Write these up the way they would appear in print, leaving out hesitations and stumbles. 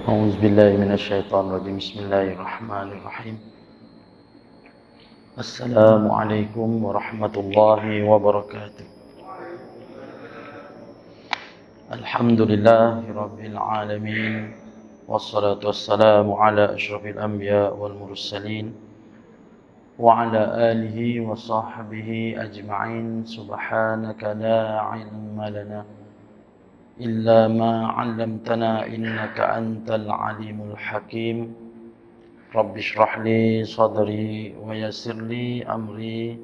أعوذ بالله من الشيطان الرجيم. بسم الله الرحمن الرحيم. السلام عليكم ورحمة الله وبركاته. الحمد لله رب العالمين، والصلاة والسلام على أشرف الأنبياء والمرسلين وعلى آله وصحبه أجمعين. سبحانك لا علم لنا إلا ما علمتنا إنك أنت العليم الحكيم. رب اشرح لي صدري ويسر لي أمري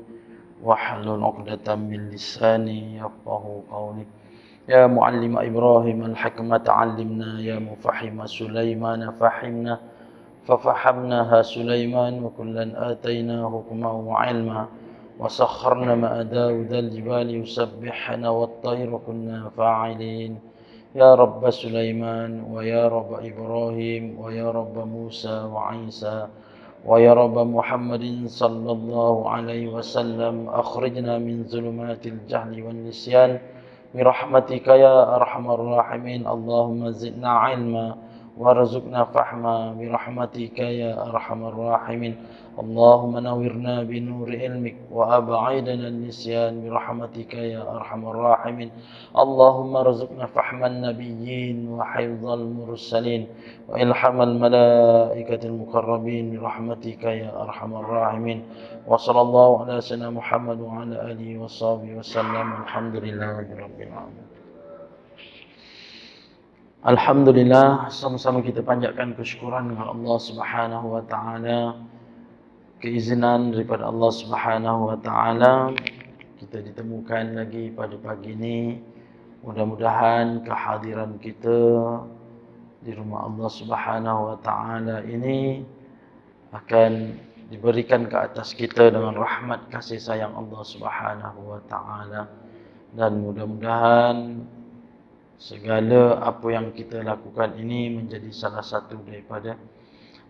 واحلل عقدة من لساني يفقه قولي. يا معلم إبراهيم الحكمة علمنا، يا مفهم سليمان فحمنا، ففحمناها سليمان وكلا آتينا حكما وعلما، وسخرنا مع داود الجبال يسبحن والطير كنا فاعلين. يا رب سليمان ويا رب إبراهيم ويا رب موسى وعيسى ويا رب محمد صلى الله عليه وسلم، أخرجنا من ظلمات الجهل والنسيان برحمتك يا أرحم الراحمين. اللهم زدنا علما وارزقنا فهما برحمتك يا أرحم الراحمين. اللهم نورنا بنور علمك وأبعدنا النسيان برحمتك يا أرحم الراحمين. اللهم ارزقنا فهم النبيين وحفظ المرسلين وإلحام الملائكة المقربين برحمتك يا أرحم الراحمين. وصلى الله على سيدنا محمد وعلى آله وصحبه وسلم. الحمد لله رب العالمين. Alhamdulillah, sama-sama kita panjatkan kesyukuran kepada Allah Subhanahu wa taala. Keizinan daripada Allah Subhanahu wa taala kita ditemukan lagi pada pagi ini. Mudah-mudahan kehadiran kita di rumah Allah Subhanahu wa taala ini akan diberikan ke atas kita dengan rahmat kasih sayang Allah Subhanahu wa taala, dan mudah-mudahan segala apa yang kita lakukan ini menjadi salah satu daripada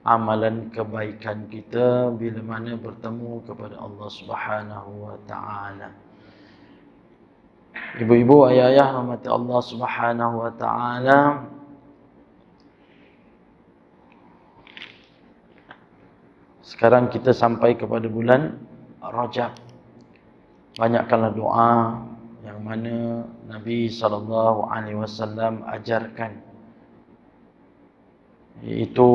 amalan kebaikan kita bila mana bertemu kepada Allah Subhanahu wa taala. Ibu-ibu, ayah-ayah rahmati Allah Subhanahu wa taala, sekarang kita sampai kepada bulan Rajab. Banyakkanlah doa yang mana Nabi SAW ajarkan, iaitu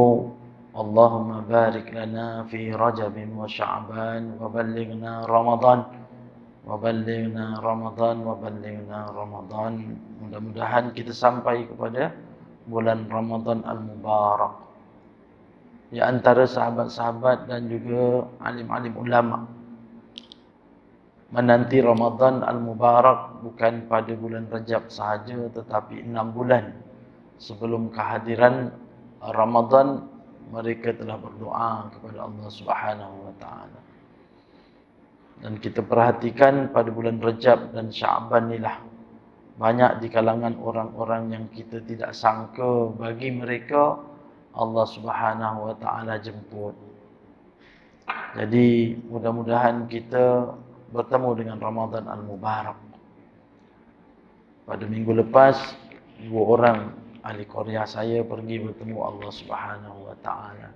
Allahumma barik lana fi Rajabin wa Sya'ban wa ballighna Ramadan wa ballighna Ramadan wa ballighna Ramadan. Mudah-mudahan kita sampai kepada bulan Ramadan al-Mubarak. Di antara sahabat-sahabat dan juga alim-alim ulama menanti Ramadan al-Mubarak bukan pada bulan Rajab sahaja, tetapi 6 bulan sebelum kehadiran Ramadan mereka telah berdoa kepada Allah Subhanahu wa taala. Dan kita perhatikan pada bulan Rajab dan Sya'ban inilah banyak di kalangan orang-orang yang kita tidak sangka bagi mereka Allah Subhanahu wa taala jemput. Jadi mudah-mudahan kita bertemu dengan Ramadan al-Mubarak. Pada minggu lepas 2 orang ahli Korea saya pergi bertemu Allah Subhanahu wa taala.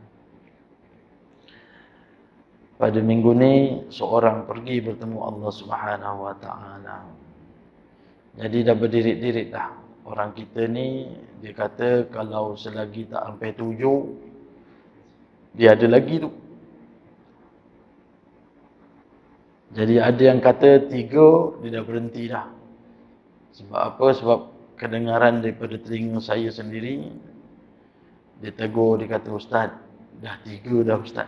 Pada minggu ni seorang pergi bertemu Allah Subhanahu wa taala. Jadi dah berdirit-dirit dah. Orang kita ni dia kata kalau selagi tak sampai 7 dia ada lagi tu. Jadi ada yang kata 3 dia dah berhenti dah. Sebab apa? Sebab kedengaran daripada telinga saya sendiri. Dia tegur, dia kata, Ustaz, dah 3 dah Ustaz.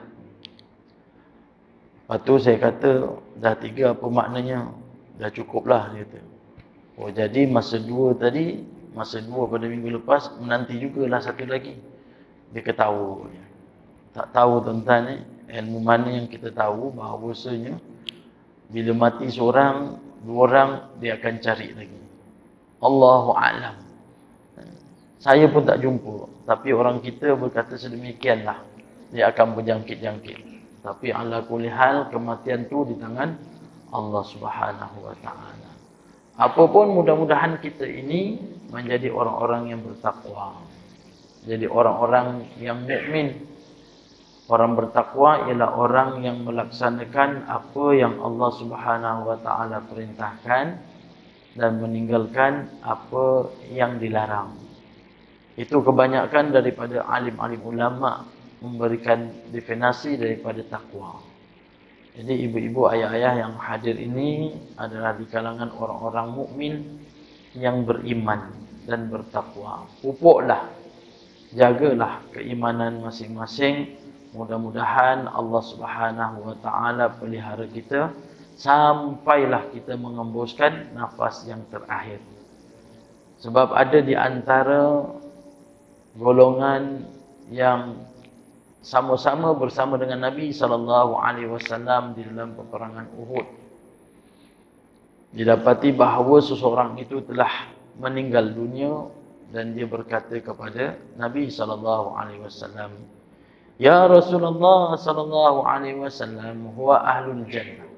Lepas tu saya kata, dah 3 apa maknanya? Dah cukup lah, dia kata. Oh, jadi masa 2 tadi, masa 2 pada minggu lepas, menanti jugalah satu lagi. Dia ketawa. Tak tahu tuan-tuan ni, ilmu mana yang kita tahu bahawasanya bila mati seorang, 2 orang dia akan cari lagi. Allahu a'lam. Saya pun tak jumpa, tapi orang kita berkata sedemikianlah. Dia akan berjangkit-jangkit. Tapi ala kulli hal kematian tu di tangan Allah Subhanahu wa taala. Apapun mudah-mudahan kita ini menjadi orang-orang yang bertakwa. Jadi orang-orang yang mukmin, orang bertakwa ialah orang yang melaksanakan apa yang Allah Subhanahu wa taala perintahkan dan meninggalkan apa yang dilarang. Itu kebanyakan daripada alim-alim ulama memberikan definisi daripada takwa. Jadi ibu-ibu, ayah-ayah yang hadir ini adalah di kalangan orang-orang mukmin yang beriman dan bertakwa. Pupuklah, jagalah keimanan masing-masing. Mudah-mudahan Allah Subhanahu wa taala pelihara kita sampailah kita mengembuskan nafas yang terakhir. Sebab ada di antara golongan yang sama-sama bersama dengan Nabi SAW di dalam peperangan Uhud. Didapati bahawa seseorang itu telah meninggal dunia dan dia berkata kepada Nabi SAW, "Ya Rasulullah SAW, huwa ahlul jannah,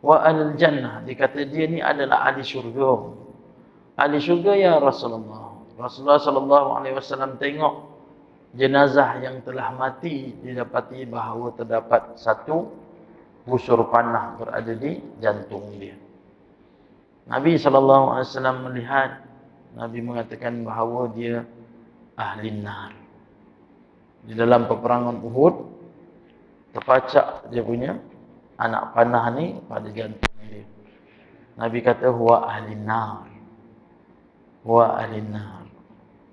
wa ahlul jannah." Dikata dia ni adalah ahli syurga. Ahli syurga ya Rasulullah. Rasulullah SAW tengok jenazah yang telah mati, didapati bahawa terdapat satu busur panah berada di jantung dia. Nabi SAW melihat, Nabi mengatakan bahawa dia ahli nar. Di dalam peperangan Uhud, terpacak dia punya anak panah ni pada jantung dia. Nabi kata, huwa ahli nar, huwa ahli nar.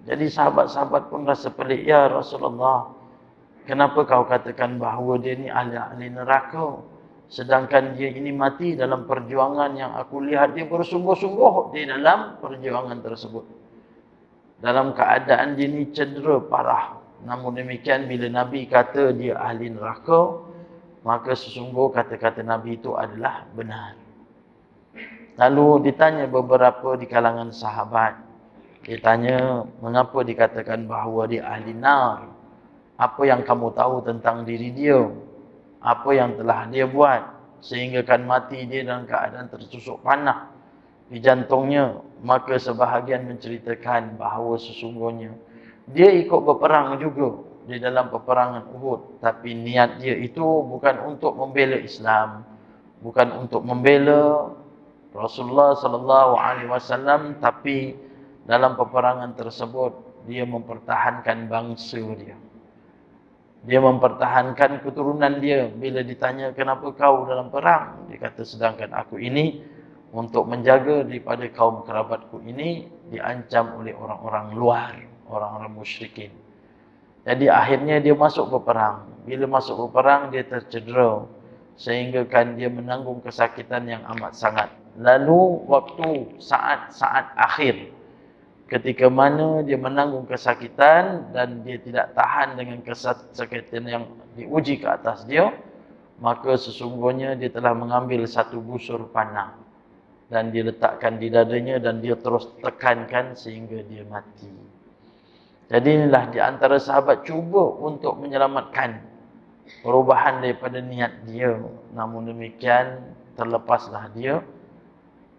Jadi sahabat-sahabat pun rasa pelik, ya Rasulullah, kenapa kau katakan bahawa dia ni ahli neraka, sedangkan dia ini mati dalam perjuangan yang aku lihat dia bersungguh-sungguh di dalam perjuangan tersebut. Dalam keadaan dia ni cedera parah. Namun demikian bila Nabi kata dia ahli neraka, maka sesungguh kata-kata Nabi itu adalah benar. Lalu ditanya beberapa di kalangan sahabat. Dia tanya, mengapa dikatakan bahawa dia ahli nar? Apa yang kamu tahu tentang diri dia? Apa yang telah dia buat sehingga kan mati dia dalam keadaan tertusuk panah di jantungnya? Maka sebahagian menceritakan bahawa sesungguhnya dia ikut berperang juga di dalam peperangan Uhud, tapi niat dia itu bukan untuk membela Islam, bukan untuk membela Rasulullah SAW, tapi dalam peperangan tersebut dia mempertahankan bangsa dia. Dia mempertahankan keturunan dia. Bila ditanya kenapa kau dalam perang, dia kata sedangkan aku ini untuk menjaga daripada kaum kerabatku ini diancam oleh orang-orang luar, orang-orang musyrikin. Jadi akhirnya dia masuk berperang. Bila masuk berperang dia tercedera sehingga kan dia menanggung kesakitan yang amat sangat. Lalu waktu saat-saat akhir, ketika mana dia menanggung kesakitan dan dia tidak tahan dengan kesakitan yang diuji ke atas dia, maka sesungguhnya dia telah mengambil satu busur panah dan dia letakkan di dadanya dan dia terus tekankan sehingga dia mati. Jadi inilah di antara sahabat cuba untuk menyelamatkan perubahan daripada niat dia. Namun demikian terlepaslah dia.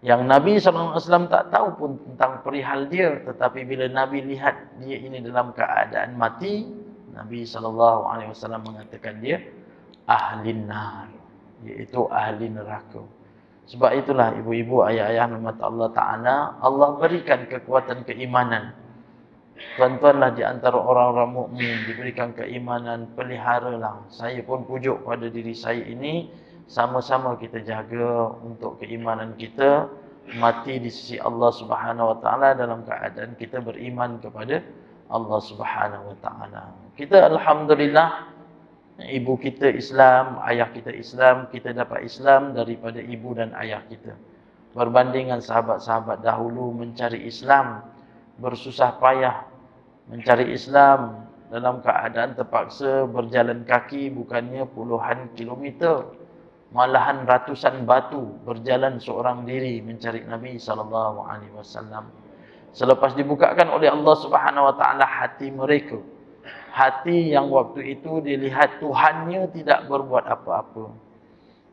Yang Nabi SAW tak tahu pun tentang perihal dia. Tetapi bila Nabi lihat dia ini dalam keadaan mati, Nabi SAW mengatakan dia ahli nar, iaitu ahli neraka. Sebab itulah ibu-ibu, ayah-ayah rahmat Allah Ta'ala, Allah berikan kekuatan keimanan. Tuan-tuanlah di antara orang-orang mukmin diberikan keimanan, peliharalah. Saya pun pujuk pada diri saya ini, sama-sama kita jaga untuk keimanan kita mati di sisi Allah Subhanahu Wa Taala dalam keadaan kita beriman kepada Allah Subhanahu Wa Taala. Kita alhamdulillah, ibu kita Islam, ayah kita Islam, kita dapat Islam daripada ibu dan ayah kita. Berbandingan sahabat-sahabat dahulu mencari Islam, bersusah payah mencari Islam dalam keadaan terpaksa berjalan kaki, bukannya puluhan kilometer, malahan ratusan batu berjalan seorang diri mencari Nabi SAW. Selepas dibukakan oleh Allah Subhanahu Wa Taala hati mereka, hati yang waktu itu dilihat Tuhannya tidak berbuat apa-apa,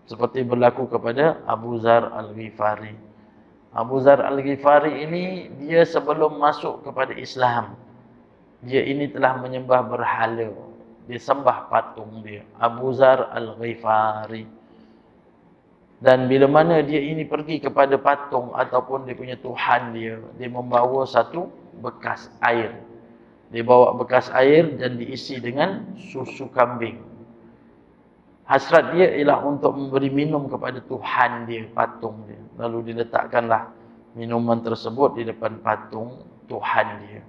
seperti berlaku kepada Abu Zar Al-Ghifari. Abu Zar Al-Ghifari ini dia sebelum masuk kepada Islam, dia ini telah menyembah berhala, dia sembah patung dia, Abu Zar Al-Ghifari. Dan bila mana dia ini pergi kepada patung ataupun dia punya Tuhan dia, dia membawa satu bekas air. Dia bawa bekas air dan diisi dengan susu kambing. Hasrat dia ialah untuk memberi minum kepada Tuhan dia, patung dia. Lalu diletakkanlah minuman tersebut di depan patung Tuhan dia.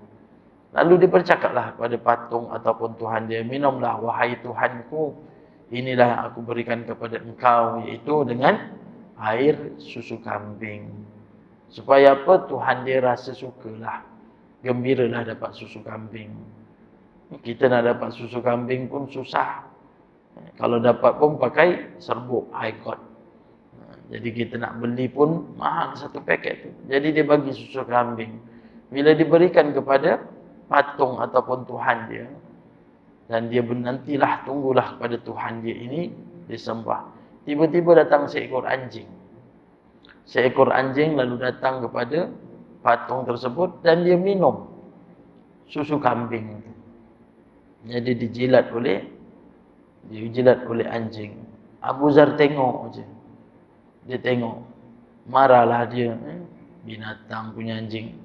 Lalu dia bercakaplah kepada patung ataupun Tuhan dia, minumlah wahai Tuhanku, inilah yang aku berikan kepada engkau, iaitu dengan air susu kambing. Supaya apa? Tuhan dia rasa sukalah, gembiralah dapat susu kambing. Kita nak dapat susu kambing pun susah. Kalau dapat pun pakai serbuk high court. Jadi kita nak beli pun mahal satu paket tu. Jadi dia bagi susu kambing. Bila diberikan kepada patung ataupun Tuhan dia, dan dia menantilah, tunggulah kepada Tuhan dia ini disembah. Tiba-tiba datang seekor anjing. Seekor anjing lalu datang kepada patung tersebut dan dia minum susu kambing. Jadi dijilat oleh anjing. Abu Zar tengok je. Dia tengok. Marahlah dia. Binatang punya anjing.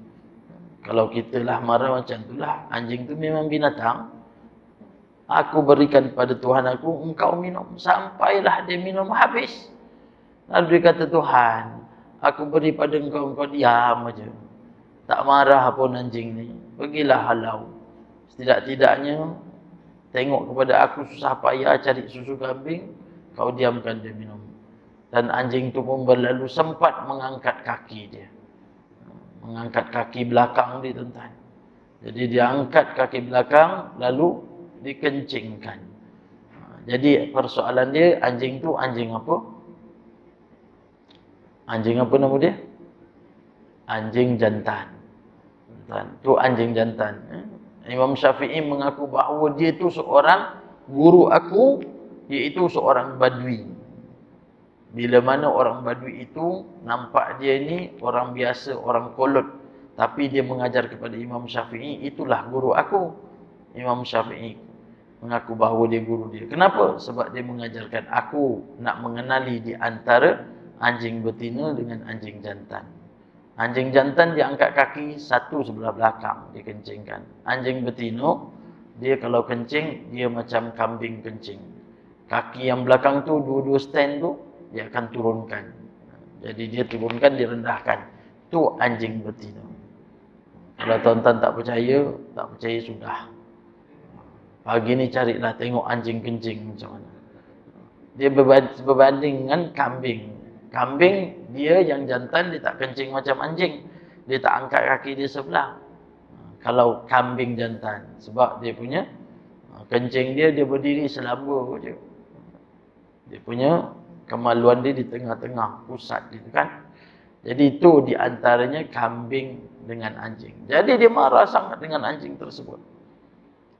Kalau kita lah marah macam itulah. Anjing tu memang binatang. Aku berikan pada Tuhan aku, engkau minum. Sampailah dia minum habis. Lalu dia kata, Tuhan, aku beri pada engkau, engkau diam aja. Tak marah pun anjing ni. Pergilah halau. Setidak-tidaknya, tengok kepada aku susah payah cari susu kambing, kau diamkan dia minum. Dan anjing tu pun berlalu sempat mengangkat kaki dia. Mengangkat kaki belakang dia, tuan-tuan. Jadi dia angkat kaki belakang, lalu dikencingkan. Jadi persoalan dia, anjing tu anjing apa? Anjing apa nama dia? Anjing jantan. Tu anjing jantan. Imam Syafi'i mengaku bahawa dia tu seorang guru aku, iaitu seorang badui. Bila mana orang badui itu nampak dia ni orang biasa, orang kolot, tapi dia mengajar kepada Imam Syafi'i, itulah guru aku. Imam Syafi'i mengaku bahawa dia guru dia. Kenapa? Sebab dia mengajarkan aku nak mengenali di antara anjing betina dengan anjing jantan. Anjing jantan dia angkat kaki satu sebelah belakang, dia kencingkan. Anjing betina, dia kalau kencing, dia macam kambing kencing. Kaki yang belakang tu, dua-dua stand tu, dia akan turunkan. Jadi dia turunkan, dia rendahkan. Tu anjing betina. Kalau tuan-tuan tak percaya sudah. Pagi ni carilah tengok anjing kencing macam mana. Dia berbanding dengan kambing. Kambing, dia yang jantan, dia tak kencing macam anjing. Dia tak angkat kaki dia sebelah. Kalau kambing jantan. Sebab dia punya kencing dia berdiri selamba je. Dia punya kemaluan dia di tengah-tengah pusat gitu kan. Jadi itu di antaranya kambing dengan anjing. Jadi dia marah sangat dengan anjing tersebut.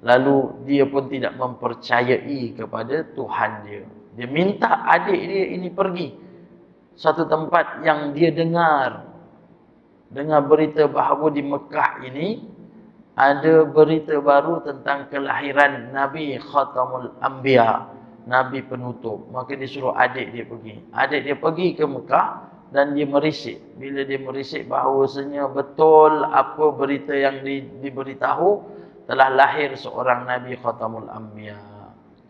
Lalu dia pun tidak mempercayai kepada Tuhan dia. Dia minta adik dia ini pergi satu tempat yang dia dengar berita bahawa di Mekah ini ada berita baru tentang kelahiran Nabi Khatamul Anbiya, Nabi penutup. Maka dia suruh adik dia pergi. Adik dia pergi ke Mekah dan dia merisik. Bila dia merisik bahawasanya betul apa berita yang diberitahu, telah lahir seorang Nabi Khatamul Anbiya.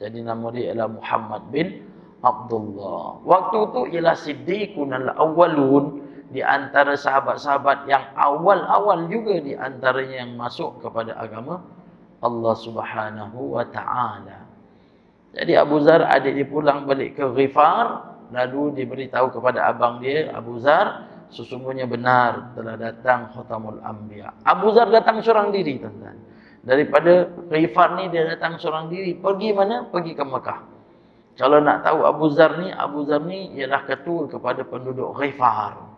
Jadi nama dia ialah Muhammad bin Abdullah. Waktu itu ialah Siddiqun al-awwalun, di antara sahabat-sahabat yang awal-awal juga di antaranya yang masuk kepada agama Allah Subhanahu wa taala. Jadi Abu Zar, adik dia pulang balik ke Ghifar, lalu diberitahu kepada abang dia, Abu Zar, sesungguhnya benar telah datang Khatamul Anbiya. Abu Zar datang seorang diri, tuan-tuan. Daripada Ghifar ni dia datang seorang diri. Pergi mana? Pergi ke Mekah. Kalau nak tahu Abu Zar ni ialah ketua kepada penduduk Ghifar.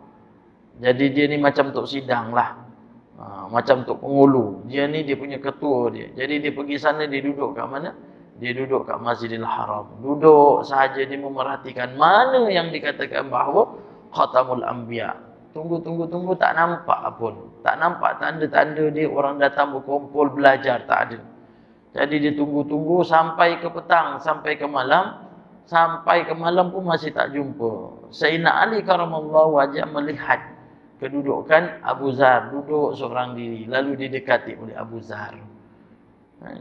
Jadi dia ni macam tok sidang lah. Macam tok pengulu. Dia ni dia punya ketua dia. Jadi dia pergi sana, dia duduk kat mana? Dia duduk kat Masjidil Haram. Duduk sahaja dia memerhatikan mana yang dikatakan bahawa Khatamul Anbiya. Tunggu tak nampak pun. Tak nampak tanda-tanda dia orang datang berkumpul belajar, tak ada. Jadi dia tunggu sampai ke petang, sampai ke malam. Sampai ke malam pun masih tak jumpa. Sayyidina Ali karamallahu wajah melihat kedudukan Abu Zar, duduk seorang diri, lalu didekati oleh Abu Zar.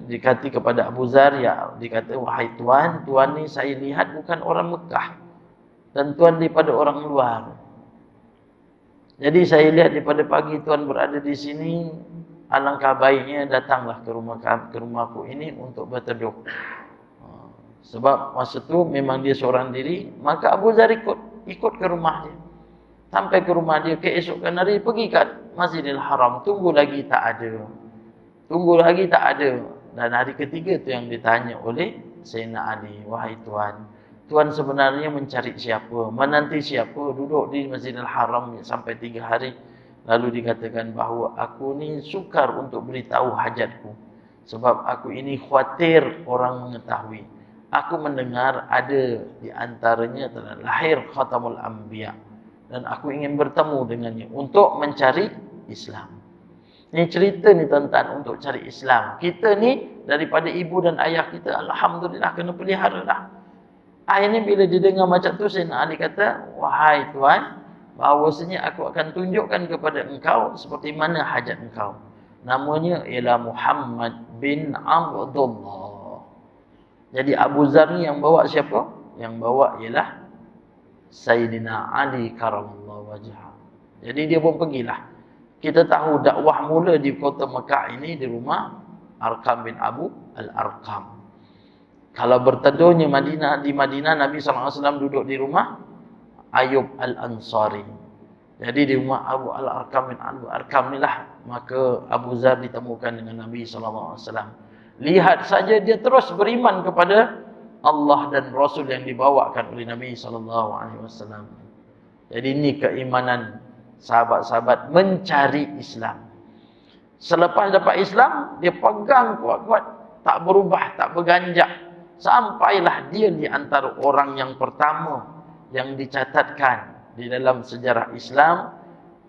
Dikati kepada Abu Zar, ya, dikata, wahai tuan, tuan ni saya lihat bukan orang Mekah, dan tuan daripada orang luar. Jadi saya lihat daripada pagi tuan berada di sini, alangkah baiknya datanglah ke rumahku ini untuk berteduh. Sebab masa tu memang dia seorang diri, maka Abu Zar ikut ke rumah dia. Sampai ke rumah dia, keesokan hari pergi ke Masjidil Haram, tunggu lagi tak ada. Dan hari ketiga tu yang ditanya oleh Sayyidina Ali, wahai tuan, tuan sebenarnya mencari siapa, menanti siapa, duduk di Masjidil Haram sampai 3 hari. Lalu dikatakan bahawa aku ni sukar untuk beritahu hajatku, sebab aku ini khawatir orang mengetahui. Aku mendengar ada di antaranya telah lahir Khatamul Anbiya, dan aku ingin bertemu dengannya untuk mencari Islam. Ini cerita ni tuan-tuan untuk cari Islam. Kita ni daripada ibu dan ayah kita, alhamdulillah, kena pelihara lah. Akhirnya bila didengar macam tu, Sayyidina Ali kata, wahai tuan, bahawasanya aku akan tunjukkan kepada engkau seperti mana hajat engkau. Namanya ialah Muhammad bin Abdullah. Jadi Abu Zar ni yang bawa siapa? Yang bawa ialah Sayyidina Ali karamallahu wajhah. Jadi dia pun pergilah. Kita tahu dakwah mula di kota Mekah ini di rumah Arqam bin Abu Al-Arqam. Kalau berteduhnya di Madinah, Nabi SAW duduk di rumah Ayub Al-Ansari. Jadi di rumah Abu Al-Arqam bin Abu Al-Arqam inilah maka Abu Zar ditemukan dengan Nabi SAW. Lihat saja dia terus beriman kepada Allah dan Rasul yang dibawakan oleh Nabi SAW. Jadi ini keimanan sahabat-sahabat mencari Islam. Selepas dapat Islam, dia pegang kuat-kuat, tak berubah, tak berganjak. Sampailah dia di antara orang yang pertama yang dicatatkan di dalam sejarah Islam,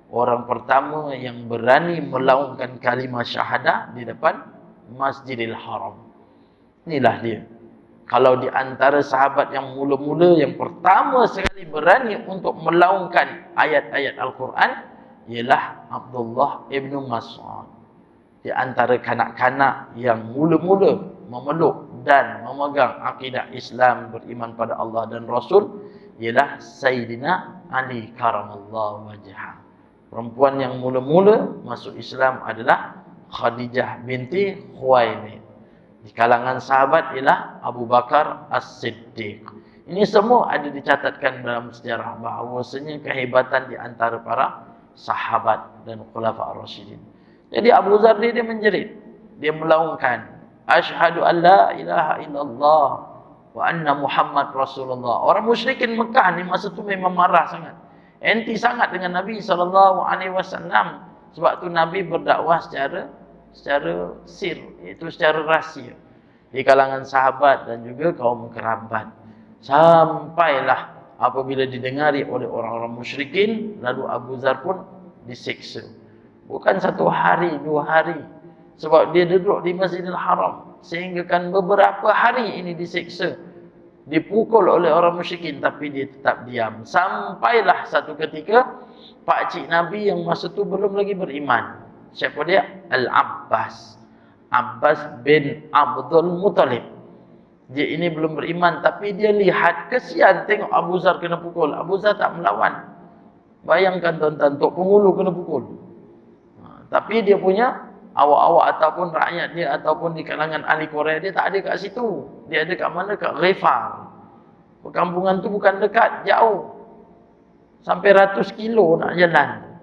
orang pertama yang berani melaungkan kalimah syahadah di depan Masjidil Haram. Inilah dia. Kalau di antara sahabat yang mula-mula, yang pertama sekali berani untuk melaungkan ayat-ayat Al-Quran, ialah Abdullah ibn Mas'ud. Di antara kanak-kanak yang mula-mula memeluk dan memegang akidah Islam, beriman pada Allah dan Rasul, ialah Sayyidina Ali karamallahu wajhah. Perempuan yang mula-mula masuk Islam adalah Khadijah binti Khuwailid. Di kalangan sahabat ialah Abu Bakar As-Siddiq. Ini semua ada dicatatkan dalam sejarah bahawasanya kehebatan di antara para sahabat dan khulafa ar-rasyidin. Jadi Abu Zar dia menjerit, dia melaungkan asyhadu an la ilaha illallah wa anna Muhammad Rasulullah. Orang musyrikin Mekah ni masa tu memang marah sangat, anti sangat dengan Nabi SAW. Sebab tu Nabi berdakwah secara sir, iaitu secara rahsia di kalangan sahabat dan juga kaum kerabat. Sampailah apabila didengari oleh orang-orang musyrikin, lalu Abu Zar pun disiksa. Bukan 1 hari, 2 hari. Sebab dia duduk di Masjidil Haram, sehingga kan beberapa hari ini disiksa, dipukul oleh orang musyrikin, tapi dia tetap diam. Sampailah satu ketika pakcik Nabi yang masa tu belum lagi beriman. Siapa dia? Al-Abbas. Abbas bin Abdul Muttalib. Dia ini belum beriman, tapi dia lihat kesian tengok Abu Zar kena pukul. Abu Zar tak melawan. Bayangkan tuan-tuan, Tok Pengulu kena pukul. Tapi dia punya awak-awak ataupun rakyat dia ataupun di kalangan ahli Korea, dia tak ada kat situ. Dia ada kat mana? Kat Ghifar. Perkampungan tu bukan dekat, jauh. Sampai ratus kilo nak jalan.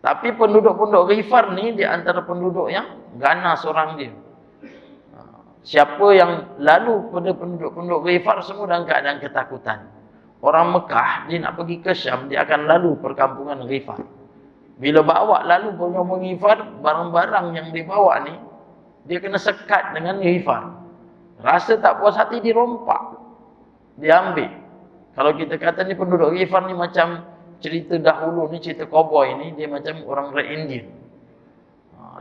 Tapi penduduk-penduduk Ghifar ni di antara penduduk yang ganas orang dia. Siapa yang lalu pada penduduk-penduduk Ghifar semua dalam keadaan ketakutan. Orang Mekah dia nak pergi ke Syam, dia akan lalu perkampungan Ghifar. Bila bawa lalu perkampungan Ghifar, barang-barang yang dibawa ni dia kena sekat dengan Ghifar. Rasa tak puas hati, dirompak, diambil. Kalau kita kata ni penduduk Ghifar ni macam cerita dahulu ni, cerita cowboy ni, dia macam orang Red Indian.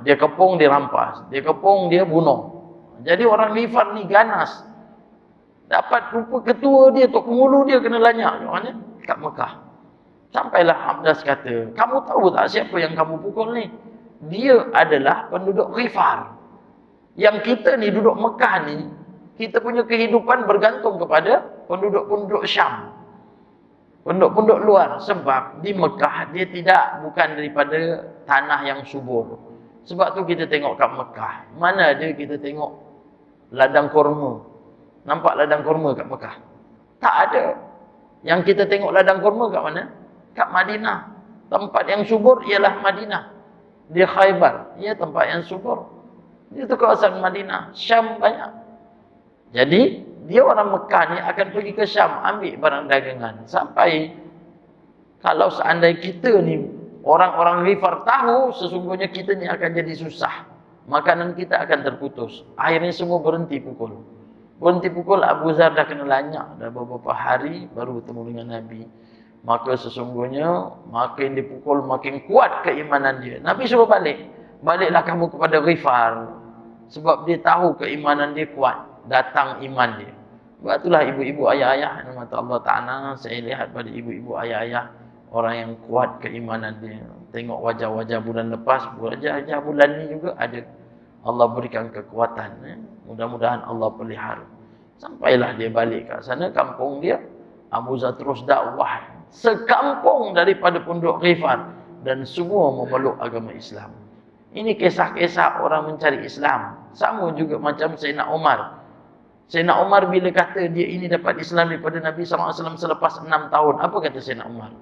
Dia kepung, dia rampas. Dia kepung, dia bunuh. Jadi orang Ghifar ni ganas. Dapat rupa ketua dia, tok pengulu dia kena lanyak. Mana? Kat Mekah. Sampailah Abdas kata, kamu tahu tak siapa yang kamu pukul ni? Dia adalah penduduk Ghifar. Yang kita ni duduk Mekah ni, kita punya kehidupan bergantung kepada penduduk-penduduk Syam. Penduduk-penduduk luar. Sebab di Mekah dia bukan daripada tanah yang subur. Sebab tu kita tengok kat Mekah. Mana ada kita tengok ladang kurma. Nampak ladang kurma kat Mekah? Tak ada. Yang kita tengok ladang kurma kat mana? Kat Madinah. Tempat yang subur ialah Madinah. Dia Khaybar. Ia tempat yang subur. Dia tu kawasan Madinah. Syam banyak. Jadi, dia orang Mekah ni akan pergi ke Syam, ambil barang dagangan. Sampai, kalau seandainya kita ni, orang-orang Ghifar tahu, sesungguhnya kita ni akan jadi susah. Makanan kita akan terputus. Akhirnya semua berhenti pukul. Berhenti pukul, Abu Zar dah kena lanyak. Dah beberapa hari, baru bertemu dengan Nabi. Maka sesungguhnya, makin dipukul, makin kuat keimanan dia. Nabi suruh balik. Baliklah kamu kepada Ghifar. Sebab dia tahu keimanan dia kuat. Datang iman dia. Sebab itulah ibu-ibu ayah-ayah, mata Allah Ta'ala, saya lihat pada ibu-ibu ayah-ayah, orang yang kuat keimanan dia. Tengok wajah-wajah bulan lepas, wajah-wajah bulan ni juga ada. Allah berikan kekuatan. Mudah-mudahan Allah pelihara. Sampailah dia balik kat sana, kampung dia. Abu Zar terus dakwah. Sekampung daripada penduduk Ghifar. Dan semua memeluk agama Islam. Ini kisah-kisah orang mencari Islam. Sama juga macam Sayyidina Umar. Sayyidina Umar bila kata dia ini dapat Islam daripada Nabi SAW selepas 6 tahun. Apa kata Sayyidina Umar?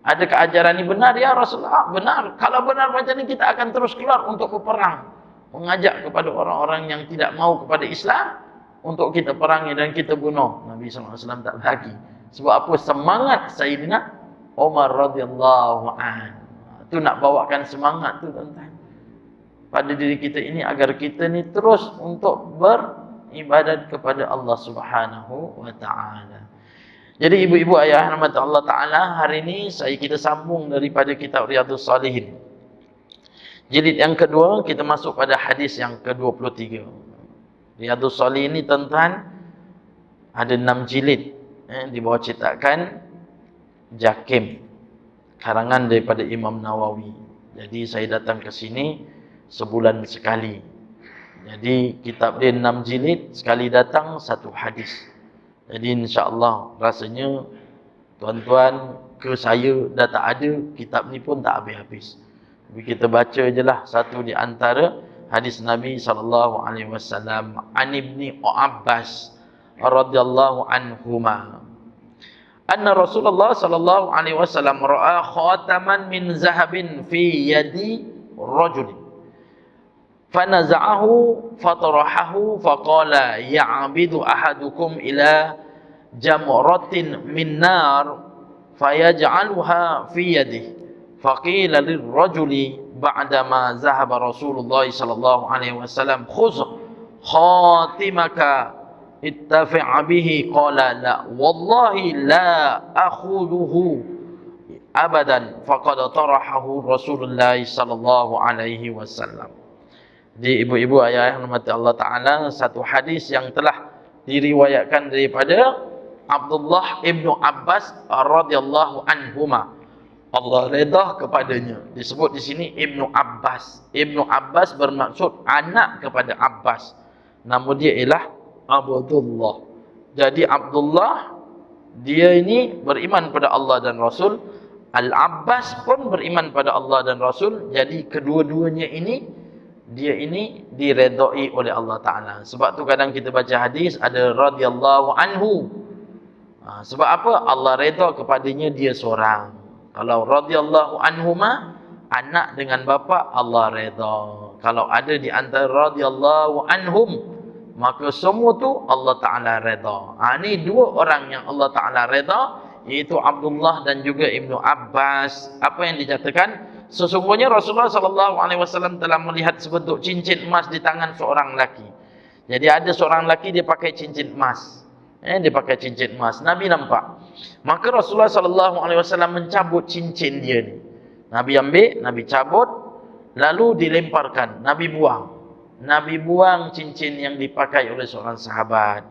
Adakah ajaran ini benar? Ya Rasulullah, benar. Kalau benar macam ini kita akan terus keluar untuk berperang. Mengajak kepada orang-orang yang tidak mau kepada Islam. Untuk kita perangi dan kita bunuh. Nabi SAW tak bagi. Sebab apa? Semangat Sayyidina Umar radhiyallahu anhu. Itu nak bawakan semangat tu tuan-tuan. Pada diri kita ini agar kita ni terus untuk beribadat kepada Allah Subhanahu wa taala. Jadi ibu-ibu ayah rahmat Allah Taala, hari ini kita sambung daripada kitab Riyadhus Shalihin. Jilid yang kedua, kita masuk pada hadis yang ke-23. Riyadhus Shalihin ini tuan-tuan ada 6 jilid di bawah cetakan Jakim, karangan daripada Imam Nawawi. Jadi saya datang ke sini sebulan sekali. Jadi kitab dia 6 jilid, sekali datang 1 hadis. Jadi insya-Allah rasanya tuan-tuan ke saya dah tak ada, kitab ni pun tak habis-habis. Jadi kita baca je lah satu di antara hadis Nabi SAW. An Ibni Abbas radhiyallahu anhuma. Anna Rasulullah sallallahu alaihi wasallam ra'a khataman min zahabin fi yadi rajulin. Fanaza'ahu fatarahahu faqala ya'bidu ahadukum ila jamratin min nar fayaj'aluha fi yadihi. Faqila lirrajuli ba'dama zahaba Rasulullah sallallahu alaihi wasallam khudh khatimaka ittafi' bihi. Qala la wallahi la akhudhuhu abadan. Faqad tarahahu Rasulullah sallallahu alaihi wasallam. Di ibu-ibu ayah yang dirahmati Allah Ta'ala, satu hadis yang telah diriwayatkan daripada Abdullah ibnu Abbas radhiyallahu anhuma. Allah redha kepadanya. Disebut di sini Ibnu Abbas. Ibnu Abbas bermaksud anak kepada Abbas. Nama dia ialah Abdullah. Jadi Abdullah dia ini beriman pada Allah dan Rasul. Al-Abbas pun beriman pada Allah dan Rasul. Jadi kedua-duanya ini dia ini diredai oleh Allah Ta'ala. Sebab tu kadang kita baca hadis ada radhiyallahu anhu. Sebab apa? Allah redha kepadanya dia seorang. Kalau radhiyallahu anhuma, anak dengan bapa, Allah redha. Kalau ada di antara radhiyallahu anhum, maka semua tu Allah Ta'ala redha. Ini dua orang yang Allah Ta'ala redha, iaitu Abdullah dan juga Ibnu Abbas. Apa yang dinyatakan? Sesungguhnya Rasulullah SAW telah melihat sebentuk cincin emas di tangan seorang lelaki. Jadi ada seorang lelaki dia pakai cincin emas. Dia pakai cincin emas. Nabi nampak. Maka Rasulullah sallallahu alaihi wasallam mencabut cincin dia ni. Nabi ambil, Nabi cabut, lalu dilemparkan. Nabi buang. Nabi buang cincin yang dipakai oleh seorang sahabat.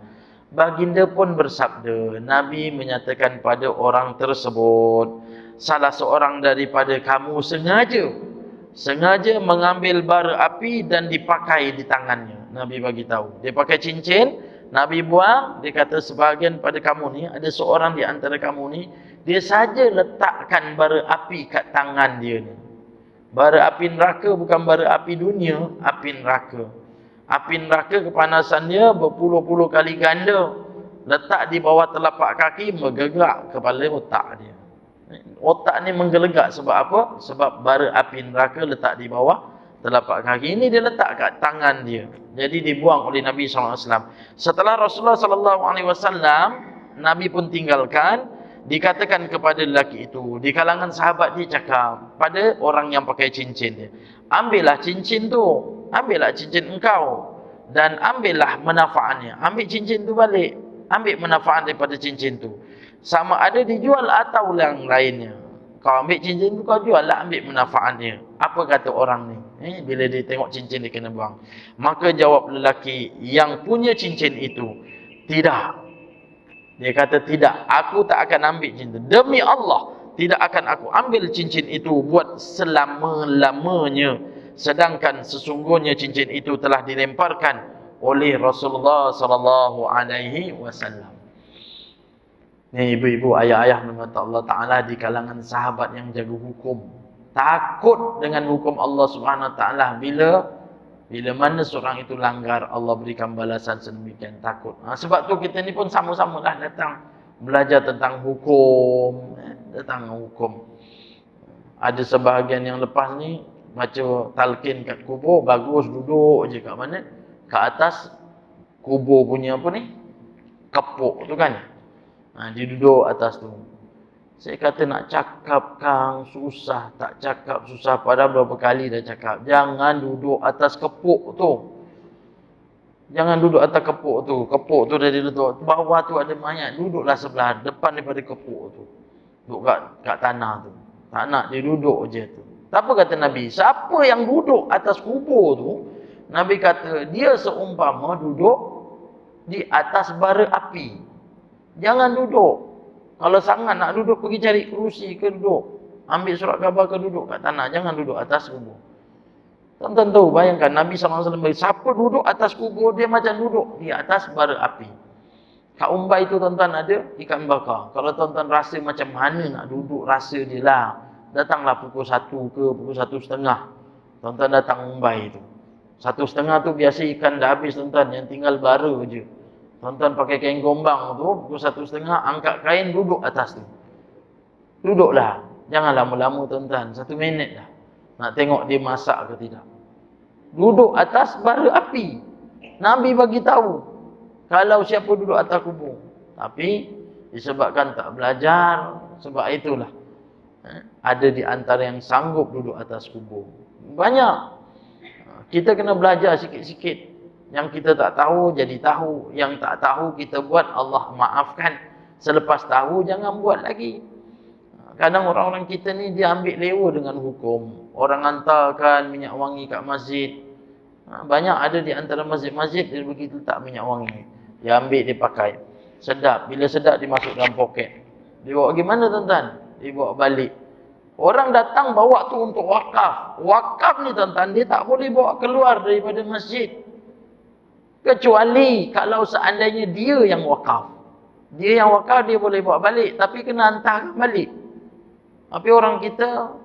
Baginda pun bersabda, Nabi menyatakan pada orang tersebut, salah seorang daripada kamu sengaja mengambil bara api dan dipakai di tangannya. Nabi bagi tahu. Dia pakai cincin, Nabi buang, dia kata sebahagian pada kamu ni, ada seorang di antara kamu ni, dia saja letakkan bara api kat tangan dia ni. Bara api neraka bukan bara api dunia, api neraka. Api neraka kepanasan dia berpuluh-puluh kali ganda. Letak di bawah telapak kaki, menggerak kepala otak dia. Otak ni menggelegak sebab apa? Sebab bara api neraka letak di bawah telapak kaki. Ini dia letak kat tangan dia. Jadi dibuang oleh Nabi SAW. Setelah Rasulullah SAW, Nabi pun tinggalkan. Dikatakan kepada lelaki itu, di kalangan sahabat dia cakap pada orang yang pakai cincin dia, ambillah cincin tu, ambillah cincin engkau, dan ambillah manfaatnya. Ambil cincin tu balik, ambil manfaat daripada cincin tu, sama ada dijual atau yang lainnya. Kau ambil cincin tu, kau jual lah, ambil manfaatnya. Apa kata orang ni? Bila dia tengok cincin dia kena buang. Maka jawab lelaki yang punya cincin itu, tidak. Dia kata, tidak, aku tak akan ambil cincin. Demi Allah, tidak akan aku ambil cincin itu buat selama-lamanya. Sedangkan sesungguhnya cincin itu telah dilemparkan oleh Rasulullah sallallahu alaihi wasallam. Ni ibu-ibu, ayah-ayah mengata Allah Ta'ala di kalangan sahabat yang jaga hukum. Takut dengan hukum Allah Subhanahu Wa Ta'ala. Bila mana seorang itu langgar, Allah berikan balasan sedemikian, takut. Sebab tu kita ni pun sama-sama lah datang belajar tentang hukum. Ada sebahagian yang lepas ni baca talqin kat kubur, bagus, duduk je kat mana? Kat atas kubur punya apa ni? Kepuk tu kan. Dia duduk atas tu. Saya kata nak cakap Kang, susah. Tak cakap susah. Padahal berapa kali dah cakap. Jangan duduk atas kepuk tu. Jangan duduk atas kepuk tu. Kepuk tu dah diletak. Bawah tu ada mayat. Duduklah sebelah depan daripada kepuk tu. Duduk kat tanah tu. Tak nak, dia duduk je tu. Apa kata Nabi? Siapa yang duduk atas kubur tu, Nabi kata, dia seumpama duduk di atas bara api. Jangan duduk. Kalau sangat nak duduk, pergi cari kerusi ke duduk. Ambil surat khabar ke duduk kat tanah. Jangan duduk atas kubur. Tuan-tuan tahu, bayangkan Nabi SAW, siapa duduk atas kubur, dia macam duduk di atas bara api. Kat Umbai tu tuan-tuan ada ikan bakar. Kalau tuan-tuan rasa macam mana nak duduk, rasa je lah. Datanglah pukul 1 ke pukul 1:30. Tuan-tuan datang Umbai tu. 1:30 tu biasa ikan dah habis tuan-tuan. Yang tinggal bara je. Tuan-tuan pakai kain gombang tu, pukul 1:30, angkat kain, duduk atas tu. Duduklah. Jangan lama-lama tuan-tuan. 1 minit lah. Nak tengok dia masak ke tidak. Duduk atas bara api. Nabi bagi tahu. Kalau siapa duduk atas kubur. Tapi, disebabkan tak belajar, sebab itulah. Ada di antara yang sanggup duduk atas kubur. Banyak. Kita kena belajar sikit-sikit. Yang kita tak tahu, jadi tahu. Yang tak tahu, kita buat, Allah maafkan. Selepas tahu, jangan buat lagi. Kadang orang-orang kita ni, dia ambil lewa dengan hukum. Orang hantarkan minyak wangi kat masjid. Banyak ada di antara masjid-masjid, dia begitu tak minyak wangi. Dia ambil, dia pakai. Sedap. Bila sedap, dia masuk dalam poket. Dia bawa gimana tuan-tuan? Dia bawa balik. Orang datang bawa tu untuk wakaf. Wakaf ni tuan-tuan, dia tak boleh bawa keluar daripada masjid. Kecuali kalau seandainya dia yang wakaf. Dia yang wakaf, dia boleh bawa balik. Tapi kena hantar balik. Tapi orang kita,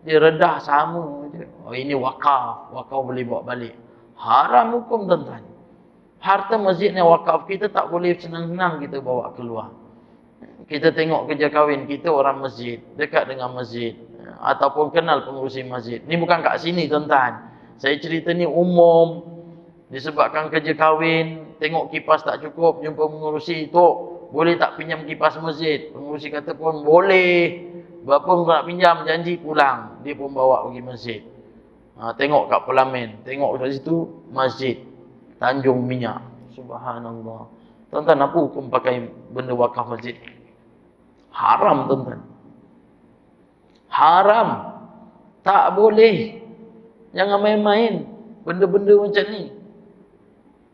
dia redah sama je. Oh, ini wakaf. Wakaf boleh bawa balik. Haram hukum tuan-tuan. Harta masjid ni wakaf, kita tak boleh senang-senang kita bawa keluar. Kita tengok kerja kahwin kita orang masjid. Dekat dengan masjid. Ataupun kenal pengurusi masjid. Ni bukan kat sini tuan-tuan. Saya cerita ni umum. Disebabkan kerja kahwin, tengok kipas tak cukup, jumpa pengurusi, Tok, boleh tak pinjam kipas masjid? Pengurusi kata pun boleh. Berapa kau nak pinjam, janji pulang. Dia pun bawa pergi masjid. Tengok kat parlimen, tengok kat situ masjid Tanjung Minyak. Subhanallah. Tuan-tuan, apa hukum pakai benda wakaf masjid? Haram, tuan-tuan. Haram. Tak boleh. Jangan main-main benda-benda macam ni.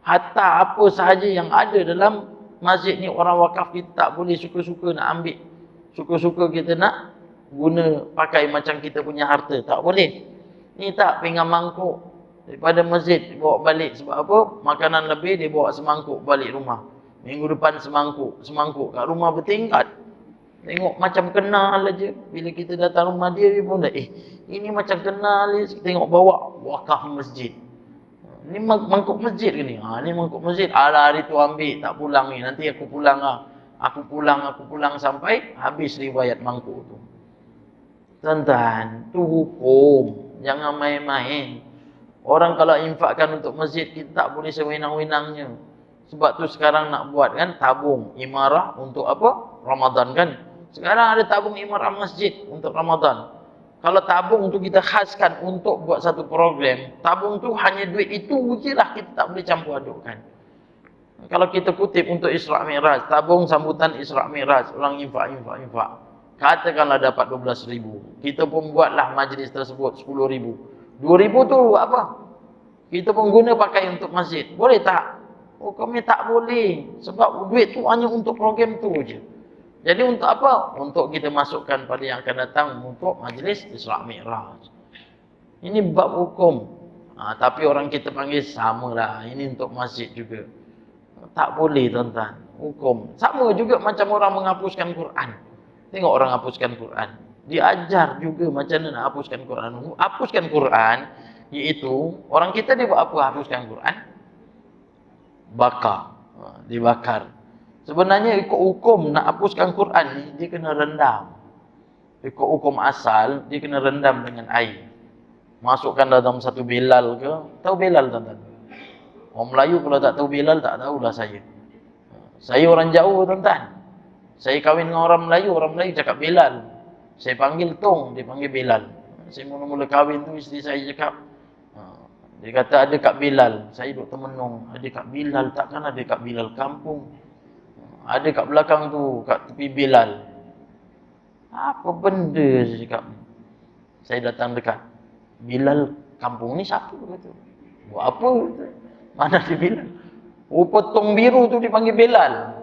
Hatta apa sahaja yang ada dalam masjid ni, orang wakaf kita tak boleh suka-suka nak ambil. Suka-suka kita nak guna, pakai macam kita punya harta. Tak boleh. Ni tak pinggan mangkuk daripada masjid bawa balik. Sebab apa? Makanan lebih, dia bawa semangkuk balik rumah. Minggu depan semangkuk kat rumah bertingkat. Tengok macam kenal aja. Bila kita datang rumah dia pun dah, ini macam kenal je. Tengok bawa wakaf masjid. Ni mangkuk masjid ke ni? Ni mangkuk masjid. Alah, hari tu ambil, tak pulang ni. Nanti aku pulang lah. Aku pulang sampai habis riwayat mangkuk tu. Tuan-tuan, tu hukum. Jangan main-main. Orang kalau infakkan untuk masjid, kita tak boleh sewenang-wenangnya. Sebab tu sekarang nak buat kan, tabung imarah untuk apa? Ramadan kan. Sekarang ada tabung imarah masjid untuk Ramadan. Kalau tabung tu kita khaskan untuk buat satu program, tabung tu hanya duit itu je lah, kita tak boleh campur adukkan. Kalau kita kutip untuk Isra' Mi'raj, tabung sambutan Isra' Mi'raj, orang infak. Katakanlah dapat 12,000. Kita pun buatlah majlis tersebut 10,000. 2,000 tu apa? Kita pun guna pakai untuk masjid. Boleh tak? Hukumnya tak boleh. Sebab duit tu hanya untuk program tu je. Jadi untuk apa? Untuk kita masukkan pada yang akan datang untuk majlis Isra' Mi'raj. Ini bab hukum. Tapi orang kita panggil samalah. Ini untuk masjid juga. Tak boleh, tuan-tuan. Hukum. Sama juga macam orang menghapuskan Quran. Tengok orang hapuskan Quran. Diajar juga macam mana nak hapuskan Quran. Hapuskan Quran, iaitu orang kita dia buat apa hapuskan Quran? Bakar. Dibakar. Sebenarnya ikut hukum nak hapuskan Quran ni, dia kena rendam. Ikut hukum asal, dia kena rendam dengan air. Masukkan dalam satu belal ke. Tahu belal, tuan-tuan? Orang Melayu kalau tak tahu belal, tak tahulah saya. Saya orang jauh, tuan-tuan. Saya kahwin dengan orang Melayu cakap belal. Saya panggil tong, dia panggil belal. Saya mula-mula kahwin tu, isteri saya cakap, dia kata ada Kak Bilal. Saya duduk termenung, ada Kak Bilal, takkan ada Kak Bilal kampung. Ada kat belakang tu, kat tepi Bilal. Apa benda, saya cakap. Saya datang dekat. Bilal kampung ni siapa? Kata. Buat apa? Mana dia Bilal? Rupa tong biru tu dipanggil Bilal.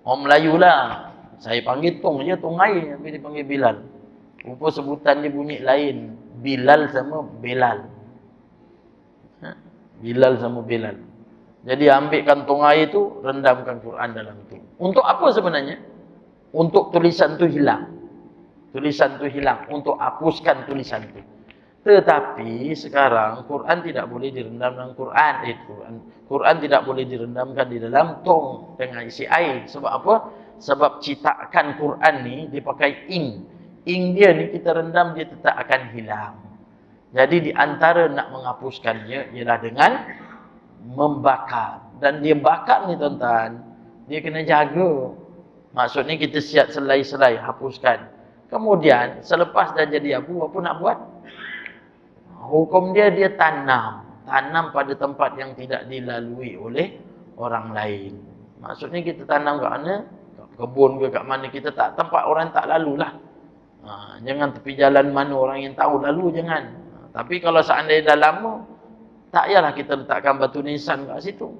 Orang Melayu lah. Saya panggil tong je, tong air. Tapi dia panggil Bilal. Rupa sebutan dia bunyi lain. Bilal sama Bilal. Bilal sama Bilal. Jadi ambilkan tong air tu, rendamkan Quran dalam tu. Untuk apa sebenarnya? Untuk tulisan tu hilang. Tulisan tu hilang. Untuk hapuskan tulisan tu. Tetapi sekarang Quran tidak boleh direndam dalam Quran. Quran tidak boleh direndamkan di dalam tong dengan isi air. Sebab apa? Sebab citakan Quran ni dia pakai ink. Ink dia ni kita rendam, dia tetap akan hilang. Jadi di antara nak menghapuskannya ialah dengan membakar. Dan dia bakar ni, tuan-tuan, dia kena jaga. Maksudnya kita siap selai-selai hapuskan. Kemudian selepas dah jadi abu, apa nak buat? Hukum dia tanam pada tempat yang tidak dilalui oleh orang lain. Maksudnya kita tanam kat mana? Kat kebun ke kat mana, kita tak, tempat orang tak lalulah. Jangan tepi jalan mana orang yang tahu lalu, jangan. Tapi kalau seandainya dah lama, tak payahlah kita letakkan batu nisan kat situ.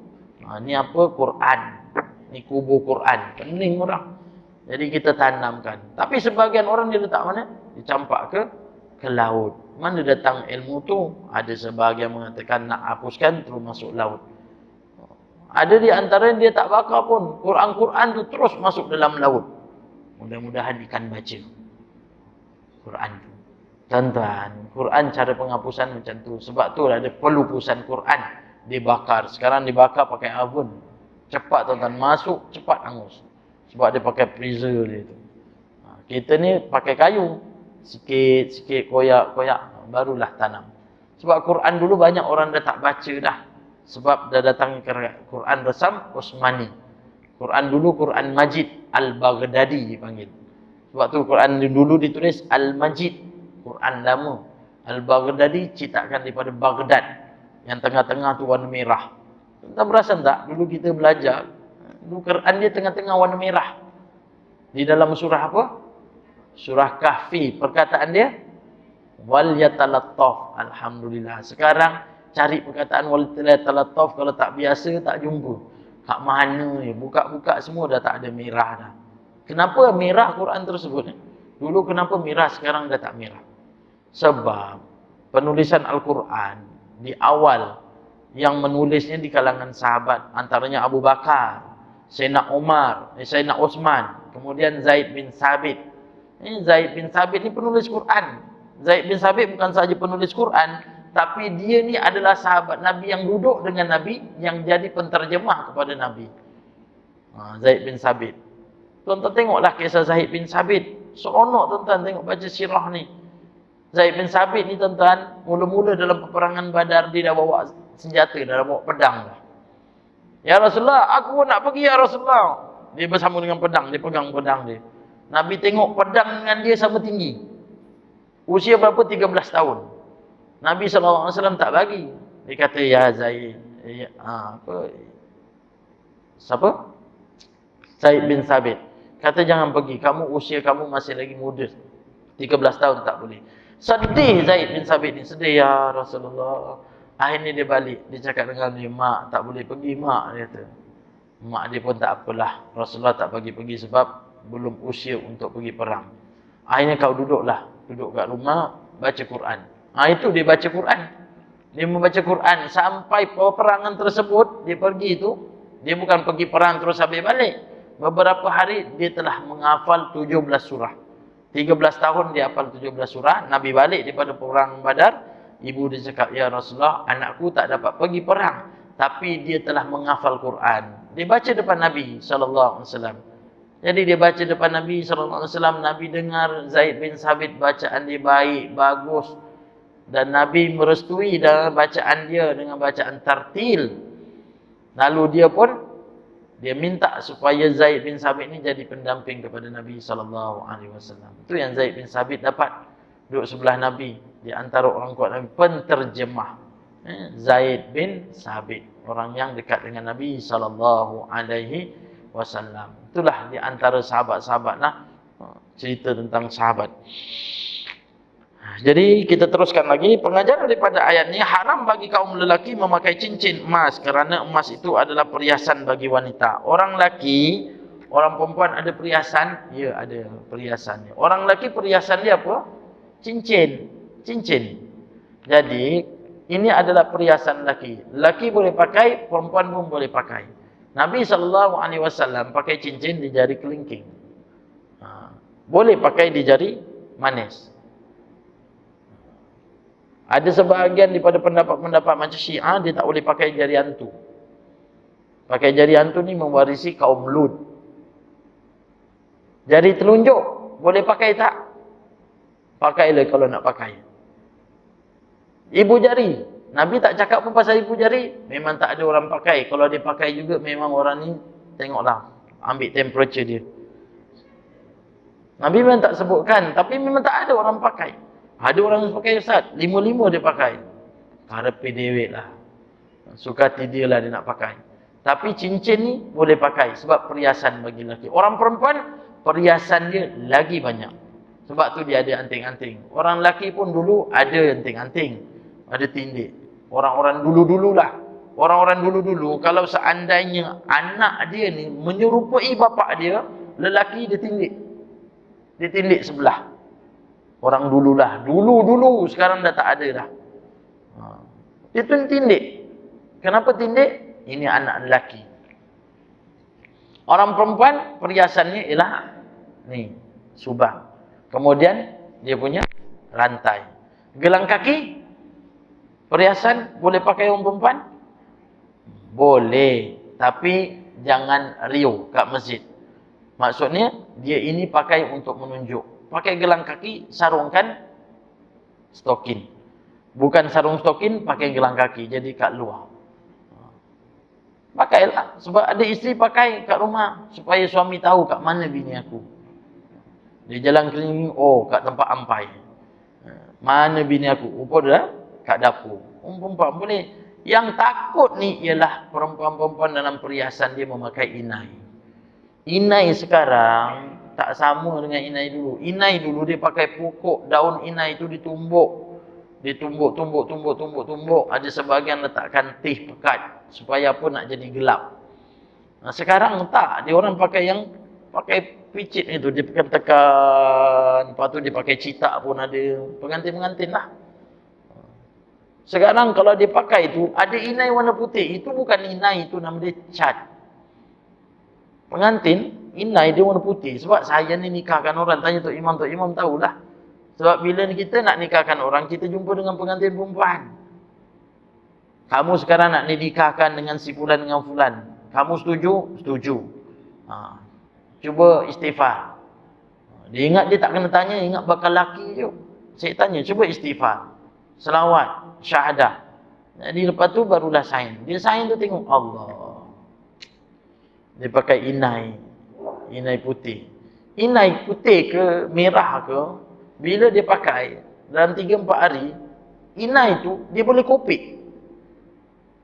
Ni apa? Quran. Ni kubur Quran. Pening orang. Jadi kita tanamkan. Tapi sebahagian orang dia letak mana? Dicampak ke laut. Mana datang ilmu tu? Ada sebahagian mengatakan nak hapuskan terus masuk laut. Ada di antara dia tak bakar pun. Quran tu terus masuk dalam laut. Mudah-mudahan ikan baca Quran tu. Tuan-tuan, Quran cara penghapusan macam tu. Sebab tu ada pelupusan Quran. Dibakar. Sekarang dibakar pakai oven. Cepat, tuan-tuan. Masuk, cepat hangus. Sebab dia pakai freezer dia tu. Kita ni pakai kayu. Sikit-sikit koyak-koyak, barulah tanam. Sebab Quran dulu banyak orang dah tak baca dah. Sebab dah datang Quran resam Osmani. Quran dulu Quran Majid Al-Baghdadi dipanggil. Sebab tu Quran dulu ditulis Al-Majid. Quran lama. Al-Baghdadi citakan daripada Baghdad. Yang tengah-tengah tu warna merah. Kita perasan tak? Dulu kita belajar. Quran dia tengah-tengah warna merah. Di dalam surah apa? Surah Kahfi. Perkataan dia wal yatalattaf. Alhamdulillah. Sekarang cari perkataan wal yatalattaf, kalau tak biasa tak jumpa. Kat mana ni? Buka-buka semua dah tak ada merah dah. Kenapa merah Quran tersebut? Dulu kenapa merah, sekarang dah tak merah? Sebab penulisan Al-Quran di awal yang menulisnya di kalangan sahabat, antaranya Abu Bakar, Sayyidina Umar, Sayyidina Utsman, kemudian Zaid bin Sabit. Zaid bin Sabit ni penulis Quran. Zaid bin Sabit bukan sahaja penulis Quran, tapi dia ni adalah sahabat Nabi yang duduk dengan Nabi, yang jadi penterjemah kepada Nabi. Zaid bin Sabit. Tuan-tuan tengoklah kisah Zaid bin Sabit. Seronok tuan-tuan tengok baca sirah ni. Zaid bin Sabit ni tuan-tuan, mula-mula dalam peperangan Badar dia dah bawa senjata, dah bawa pedang dah. Ya Rasulullah, aku nak pergi ya Rasulullah. Dia bersama dengan pedang, dia pegang pedang dia. Nabi tengok pedang dengan dia sama tinggi. Usia berapa? 13 tahun. Nabi SAW tak bagi. Dia kata, ya Zaid. Siapa? Zaid bin Sabit. Kata jangan pergi, kamu usia kamu masih lagi muda. 13 tahun tak boleh. Sedih Zaid bin Sabit ni, sedih ya Rasulullah. Akhirnya dia balik, dia cakap dengan dia, mak tak boleh pergi mak, dia kata. Mak dia pun tak apalah, Rasulullah tak bagi pergi sebab belum usia untuk pergi perang. Akhirnya kau duduklah, duduk kat rumah, baca Quran. Itu dia baca Quran. Dia membaca Quran sampai peperangan tersebut, dia pergi tu, dia bukan pergi perang terus habis balik. Beberapa hari dia telah menghafal 17 surah. 13 tahun dia hafal 17 surah. Nabi balik daripada perang Badar. Ibu dia cakap, ya Rasulullah, anakku tak dapat pergi perang, tapi dia telah menghafal Quran. Dia baca depan Nabi SAW. Jadi dia baca depan Nabi SAW. Nabi dengar Zaid bin Sabit bacaan dia baik, bagus. Dan Nabi merestui dalam bacaan dia dengan bacaan tartil. Lalu dia pun dia minta supaya Zaid bin Sabit ni jadi pendamping kepada Nabi SAW. Itu yang Zaid bin Sabit dapat. Duduk sebelah Nabi. Di antara orang kuat Nabi. Penterjemah. Zaid bin Sabit. Orang yang dekat dengan Nabi SAW. Itulah di antara sahabat-sahabat lah. Cerita tentang sahabat. Jadi kita teruskan lagi. Pengajaran daripada ayat ni, haram bagi kaum lelaki memakai cincin emas kerana emas itu adalah perhiasan bagi wanita. Orang lelaki, orang perempuan ada perhiasan? Ya, ada perhiasannya. Orang lelaki perhiasan dia apa? Cincin. Cincin. Jadi ini adalah perhiasan lelaki. Lelaki boleh pakai, perempuan pun boleh pakai. Nabi SAW pakai cincin di jari kelingking. Boleh pakai di jari manis. Ada sebahagian daripada pendapat-pendapat macam Syiah, dia tak boleh pakai jari hantu. Pakai jari hantu ni mewarisi kaum Lut. Jari telunjuk, boleh pakai tak? Pakailah kalau nak pakai. Ibu jari, Nabi tak cakap pun pasal ibu jari. Memang tak ada orang pakai. Kalau dia pakai juga, memang orang ni, tengoklah, ambil temperature dia. Nabi memang tak sebutkan, tapi memang tak ada orang pakai. Ada orang yang pakai Ustaz, 5-5 dia pakai. Karepe dewek lah. Suka dia lah dia nak pakai. Tapi cincin ni boleh pakai sebab perhiasan bagi lelaki. Orang perempuan, perhiasan dia lagi banyak. Sebab tu dia ada anting-anting. Orang lelaki pun dulu ada anting-anting. Ada tindik. Orang-orang dulu-dululah. Orang-orang dulu-dulu, kalau seandainya anak dia ni menyerupai bapa dia, lelaki dia tindik. Dia tindik sebelah. Orang dululah. Dulu-dulu. Sekarang dah tak ada dah. Itu tindik. Kenapa tindik? Ini anak lelaki. Orang perempuan, perhiasannya ialah ni, subang. Kemudian, dia punya rantai. Gelang kaki, perhiasan, boleh pakai orang perempuan? Boleh. Tapi, jangan riuh kat masjid. Maksudnya, dia ini pakai untuk menunjuk. Pakai gelang kaki, sarungkan stokin. Bukan sarung stokin, pakai gelang kaki. Jadi kat luar. Pakailah. Sebab ada isteri pakai kat rumah. Supaya suami tahu kat mana bini aku. Dia jalan keliling, oh kat tempat ampai. Mana bini aku? Rupa dah kat dapur. Perempuan boleh. Yang takut ni ialah perempuan-perempuan dalam perhiasan dia memakai inai. Inai sekarang tak sama dengan inai dulu. Inai dulu dia pakai pokok daun inai itu ditumbuk. Ditumbuk. Ada sebahagian letakkan teh pekat supaya apa nak jadi gelap. Nah, sekarang tak, dia orang pakai yang pakai picit itu, dia tekan, lepas tu dia pakai citak pun ada, pengantin-pengantin lah. Sekarang kalau dia pakai itu, ada inai warna putih, itu bukan inai, itu nama dia cat. Pengantin, inai dia warna putih, sebab saya ni nikahkan orang, tanya Tok Imam tahulah. Sebab bila kita nak nikahkan orang, kita jumpa dengan pengantin perempuan. Kamu sekarang nak nikahkan dengan si fulan dengan fulan. Kamu setuju? Setuju. Cuba istighfar. Dia ingat dia tak kena tanya, ingat bakal laki je. Saya tanya, cuba istighfar. Selawat, syahadah. Jadi lepas tu barulah sign. Dia sign tu tengok Allah. Dia pakai inai putih. Inai putih ke merah ke, bila dia pakai dalam 3-4 hari, inai tu dia boleh kopek.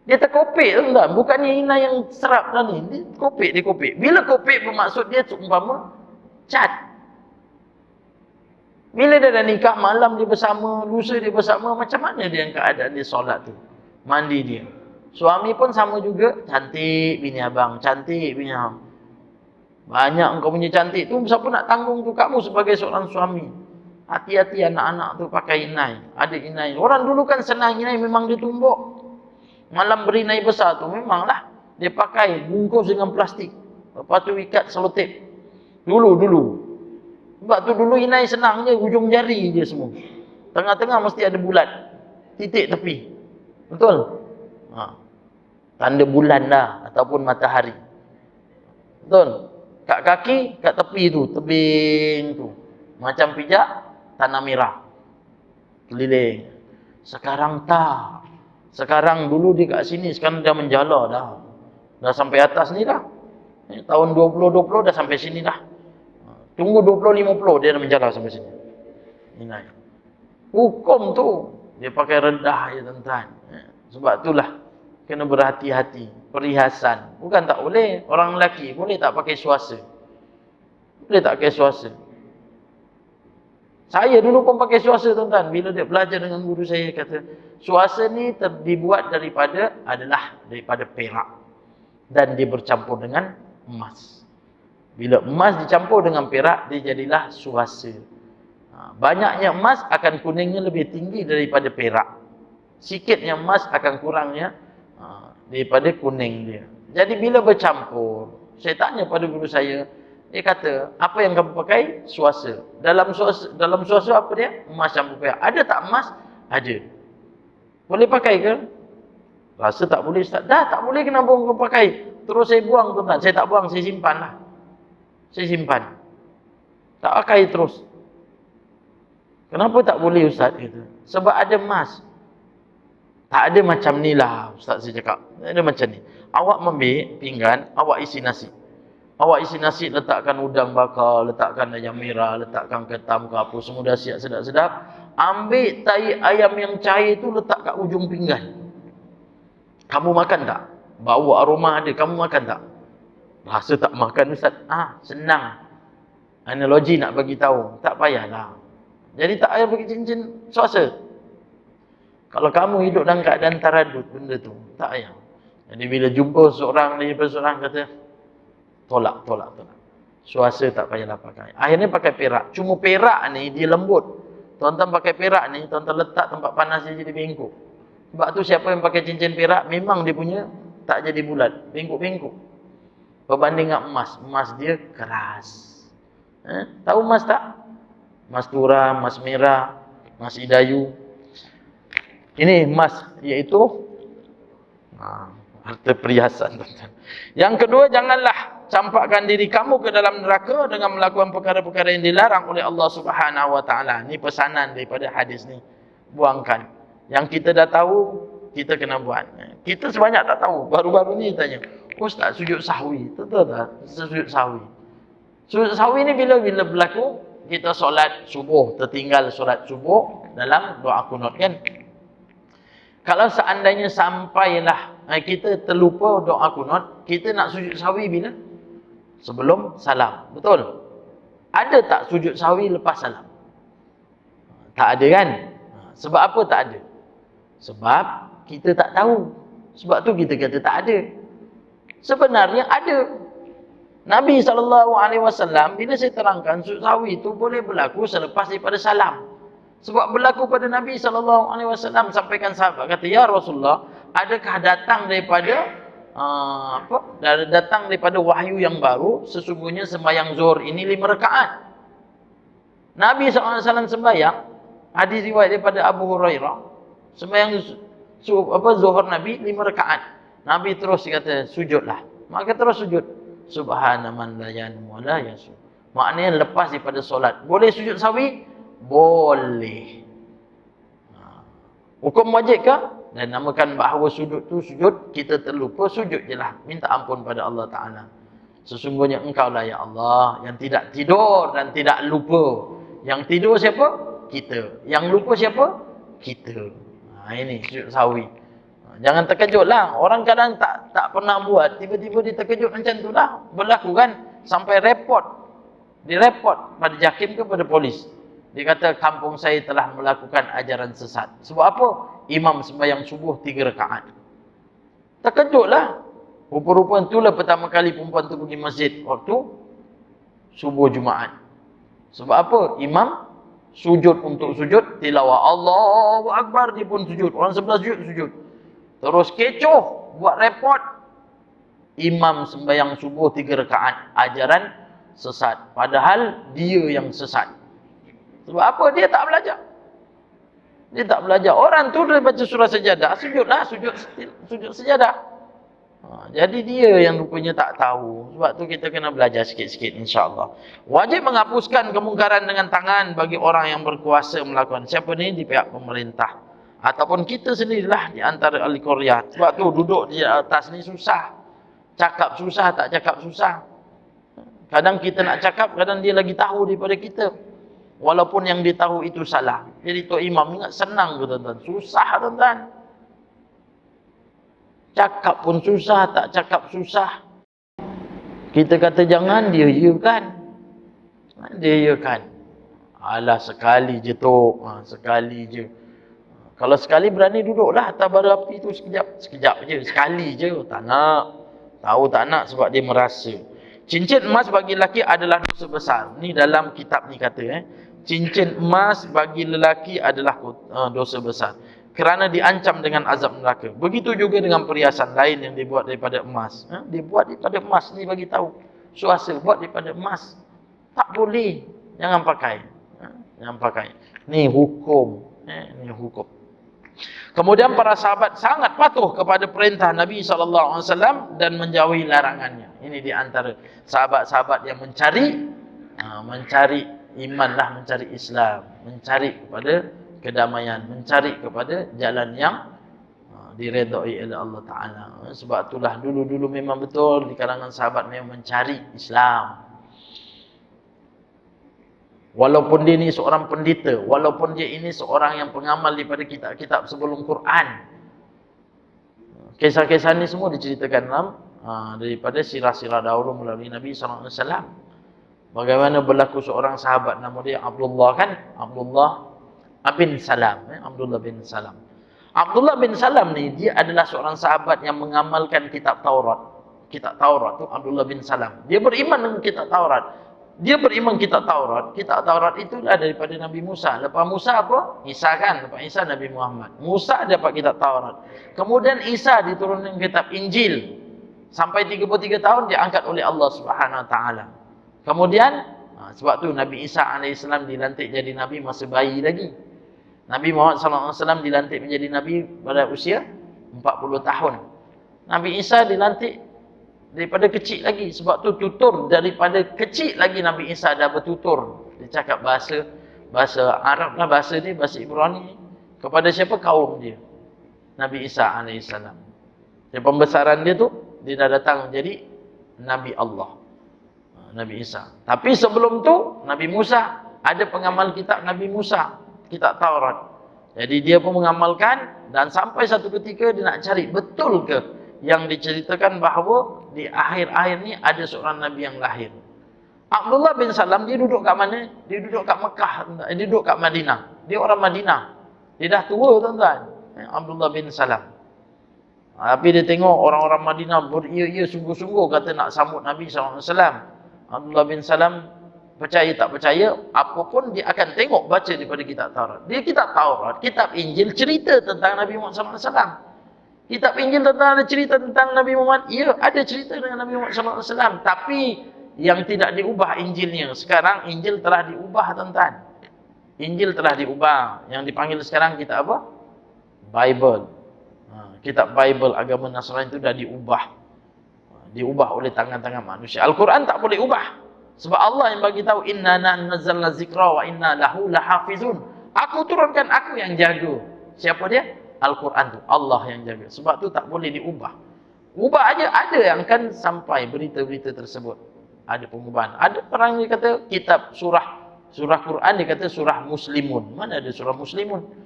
Dia terkopek tu tak? Bukannya inai yang serap tadi. Dia kopek. Bila kopek bermaksud dia umpama cat. Bila dia dah nikah, malam dia bersama, lusa dia bersama, macam mana dia yang keadaan dia solat tu? Mandi dia. Suami pun sama juga. Cantik bini abang, cantik bini abang. Banyak engkau punya cantik tu, siapa nak tanggung tu? Kamu sebagai seorang suami. Hati-hati anak-anak tu pakai inai. Ada inai. Orang dulu kan senang inai, memang dia tumbuk. Malam berinai besar tu memanglah dia pakai bungkus dengan plastik. Lepas tu ikat selotip. Dulu. Sebab tu dulu inai senang je, hujung jari je semua. Tengah-tengah mesti ada bulat. Titik tepi. Betul? Tanda bulan dah ataupun matahari. Betul? Kat kaki, kat tepi tu, tebing tu. Macam pijak tanah merah. Keliling. Sekarang tak. Sekarang dulu dia kat sini, sekarang dah menjala dah. Dah sampai atas ni dah. Tahun 2020 dah sampai sini dah. Tunggu 2050 dia dah menjala sampai sini. Inai. Hukum tu dia pakai rendah ya tuan-tuan. Sebab itulah kena berhati-hati. Perhiasan. Bukan tak boleh. Orang lelaki boleh tak pakai suasa. Boleh tak pakai suasa. Saya dulu pun pakai suasa tuan-tuan. Bila dia belajar dengan guru saya, kata suasa ni dibuat daripada perak. Dan dia bercampur dengan emas. Bila emas dicampur dengan perak, dia jadilah suasa. Banyaknya emas akan kuningnya lebih tinggi daripada perak. Sikitnya emas akan kurangnya daripada kuning dia. Jadi bila bercampur, saya tanya pada guru saya, dia kata, apa yang kamu pakai? Suasa. Dalam suasa apa dia? Emas campur perak. Ada tak emas? Ada. Boleh pakai ke? Rasa tak boleh, Ustaz. Dah tak boleh, kenapa kamu pakai? Terus saya buang tuan-tuan. Saya tak buang, saya simpan lah. Saya simpan. Tak pakai terus. Kenapa tak boleh, Ustaz? Kata. Sebab ada emas. Tak ada macam ni lah, Ustaz saya cakap. Tak ada macam ni. Awak ambil pinggan, awak isi nasi. Awak isi nasi, letakkan udang bakar, letakkan ayam merah, letakkan ketam ke apa, semua dah siap sedap-sedap. Ambil tahi ayam yang cair tu, letak kat ujung pinggan. Kamu makan tak? Bau aroma ada, kamu makan tak? Rasa tak makan, Ustaz? Senang. Analogi nak bagi tahu, tak payahlah. Jadi tak payah bagi cincin suasa. Kalau kamu hidup dalam keadaan taradud benda tu, tak payah. Jadi bila jumpa seorang daripada seorang kata, tolak. Suasa tak payahlah pakai. Akhirnya pakai perak. Cuma perak ni dia lembut. Tuan-tuan pakai perak ni, tuan-tuan letak tempat panas dia jadi bengkok. Sebab tu siapa yang pakai cincin perak, memang dia punya tak jadi bulat. Bengkok-bengkok. Berbanding dengan emas. Emas dia keras. Tahu emas tak? Emas tura, emas merah, emas idayu. Ini emas, iaitu harta perhiasan. Yang kedua, janganlah campakkan diri kamu ke dalam neraka dengan melakukan perkara-perkara yang dilarang oleh Allah Subhanahu Wa Taala. Ini pesanan daripada hadis ni. Buangkan. Yang kita dah tahu, kita kena buat. Kita sebanyak tak tahu. Baru-baru ni tanya, Ustaz, sujud sahwi. Betul tak? Sujud sahwi. Sujud sahwi ni bila berlaku? Kita solat subuh, tertinggal solat subuh dalam doa kunut kan? Kalau seandainya sampailah kita terlupa doa kunut, kita nak sujud sahwi bila? Sebelum salam. Betul? Ada tak sujud sahwi lepas salam? Tak ada kan? Sebab apa tak ada? Sebab kita tak tahu. Sebab tu kita kata tak ada. Sebenarnya ada. Nabi SAW, bila saya terangkan sujud sahwi itu boleh berlaku selepas daripada salam. Sebab berlaku pada Nabi SAW, sampaikan sahabat kata, ya Rasulullah, adakah datang daripada datang daripada wahyu yang baru, sesungguhnya sembahyang zuhur ini 5 rakaat. Nabi SAW sembahyang, hadis riwayat daripada Abu Hurairah, sembahyang zuhur Nabi 5 rakaat. Nabi terus kata, sujudlah. Maka terus sujud. Subhana man la yanmu wa la yasu. Maknanya lepas daripada solat. Boleh sujud sahwi? Boleh. Hukum wajib ke? Dan namakan bahawa sujud tu sujud, kita terlupa, sujud je lah. Minta ampun pada Allah Ta'ala. Sesungguhnya engkau lah ya Allah, yang tidak tidur dan tidak lupa. Yang tidur siapa? Kita. Yang lupa siapa? Kita. Ini sujud sahwi. Jangan terkejut lah. Orang kadang tak pernah buat, tiba-tiba dia terkejut macam tu lah. Berlaku kan? Sampai report. Direport pada JAKIM ke pada polis. Dia kata, kampung saya telah melakukan ajaran sesat. Sebab apa? Imam sembahyang subuh 3 rakaat. Terkejutlah. Rupa-rupa itulah pertama kali perempuan tu pergi masjid waktu subuh Jumaat. Sebab apa? Imam sujud untuk sujud tilawah. Allahu Akbar, dia pun sujud. Orang sebelah sujud. Terus kecoh, buat report. Imam sembahyang subuh 3 rakaat. Ajaran sesat. Padahal dia yang sesat. Sebab apa? Dia tak belajar. Dia tak belajar. Orang tu dia baca surah sejadah, sujudlah, sujud sejadah. Jadi dia yang rupanya tak tahu. Sebab tu kita kena belajar sikit-sikit insya-Allah. Wajib menghapuskan kemungkaran dengan tangan bagi orang yang berkuasa melakukan. Siapa ni? Di pihak pemerintah. Ataupun kita sendirilah di antara ahli Korea. Sebab tu duduk di atas ni susah. Cakap susah, tak cakap susah. Kadang kita nak cakap, kadang dia lagi tahu daripada kita. Walaupun yang dia tahu itu salah. Jadi Tok Imam ingat senang ke tuan-tuan? Susah tuan-tuan. Cakap pun susah, tak cakap susah. Kita kata jangan, dia yakan. Dia yakan. Alah sekali je Tok. Sekali je. Kalau sekali berani duduklah atas bara api tu sekejap. Sekejap je. Sekali je. Tak nak. Tahu tak nak sebab dia merasa. Cincin emas bagi lelaki adalah dosa besar. Ni dalam kitab ni kata. Cincin emas bagi lelaki adalah dosa besar. Kerana diancam dengan azab neraka. Begitu juga dengan perhiasan lain yang dibuat daripada emas. Dibuat daripada emas. Ni bagi tahu. Suasa buat daripada emas. Tak boleh. Jangan pakai. Jangan pakai. Ni hukum. Ni hukum. Kemudian para sahabat sangat patuh kepada perintah Nabi SAW dan menjauhi larangannya. Ini di antara sahabat-sahabat yang mencari iman lah, mencari Islam, mencari kepada kedamaian, mencari kepada jalan yang diredai oleh Allah Ta'ala. Sebab itulah dulu-dulu memang betul di kalangan sahabat memang mencari Islam. Walaupun dia ni seorang pendeta, walaupun dia ini seorang yang pengamal daripada kitab-kitab sebelum Quran. Kisah-kisah ni semua diceritakan dalam daripada sirah-sirah dahulu melalui Nabi SAW. Bagaimana berlaku seorang sahabat nama dia Abdullah kan? Abdullah bin Salam. Abdullah bin Salam. Abdullah bin Salam ni dia adalah seorang sahabat yang mengamalkan kitab Taurat. Kitab Taurat tu Abdullah bin Salam. Dia beriman dengan kitab Taurat. Dia beriman kitab Taurat. Kitab Taurat itulah daripada Nabi Musa. Lepas Musa apa? Isa kan? Lepas Isa Nabi Muhammad. Musa dapat kitab Taurat. Kemudian Isa diturunkan kitab Injil. Sampai 33 tahun diangkat oleh Allah Subhanahu Wa Taala. Kemudian sebab tu Nabi Isa AS dilantik jadi Nabi masa bayi lagi. Nabi Muhammad SAW dilantik menjadi Nabi pada usia 40 tahun. Nabi Isa dilantik daripada kecil lagi. Sebab tu tutur daripada kecil lagi Nabi Isa dah bertutur. Dia cakap bahasa Arab lah, bahasa dia, bahasa Ibrani. Kepada siapa? Kaum dia. Nabi Isa AS. Jadi pembesaran dia tu, dia dah datang jadi Nabi Allah. Nabi Isa. Tapi sebelum tu, Nabi Musa. Ada pengamal kitab Nabi Musa. Kitab Taurat. Jadi dia pun mengamalkan, dan sampai satu ketika dia nak cari betul ke yang diceritakan bahawa di akhir-akhir ni ada seorang Nabi yang lahir. Abdullah bin Salam dia duduk kat mana? Dia duduk kat Mekah, dia duduk kat Madinah. Dia orang Madinah. Dia dah tua tuan-tuan. Abdullah bin Salam. Tapi dia tengok orang-orang Madinah beria-ia sungguh-sungguh kata nak sambut Nabi SAW. Abdullah bin Salam percaya tak percaya, apapun dia akan tengok baca daripada kitab Taurat. Dia kitab Taurat, kitab Injil cerita tentang Nabi Muhammad SAW. Kitab Injil tentang ada cerita tentang Nabi Muhammad. Ya, ada cerita dengan Nabi Muhammad SAW. Tapi yang tidak diubah Injilnya. Sekarang Injil telah diubah tuan-tuan. Injil telah diubah. Yang dipanggil sekarang kitab apa? Bible. Kitab Bible agama Nasrani itu dah diubah. Diubah oleh tangan-tangan manusia. Al-Quran tak boleh ubah. Sebab Allah yang bagi tahu inna nazzalna dzikra wa inna lahu lahafizun. Aku turunkan, aku yang jaga. Siapa dia? Al-Quran tu. Allah yang jaga. Sebab tu tak boleh diubah. Ubah aja ada yang akan sampai berita-berita tersebut. Ada pengubahan. Ada orang yang kata kitab surah Quran dia kata surah Muslimun. Mana ada surah Muslimun?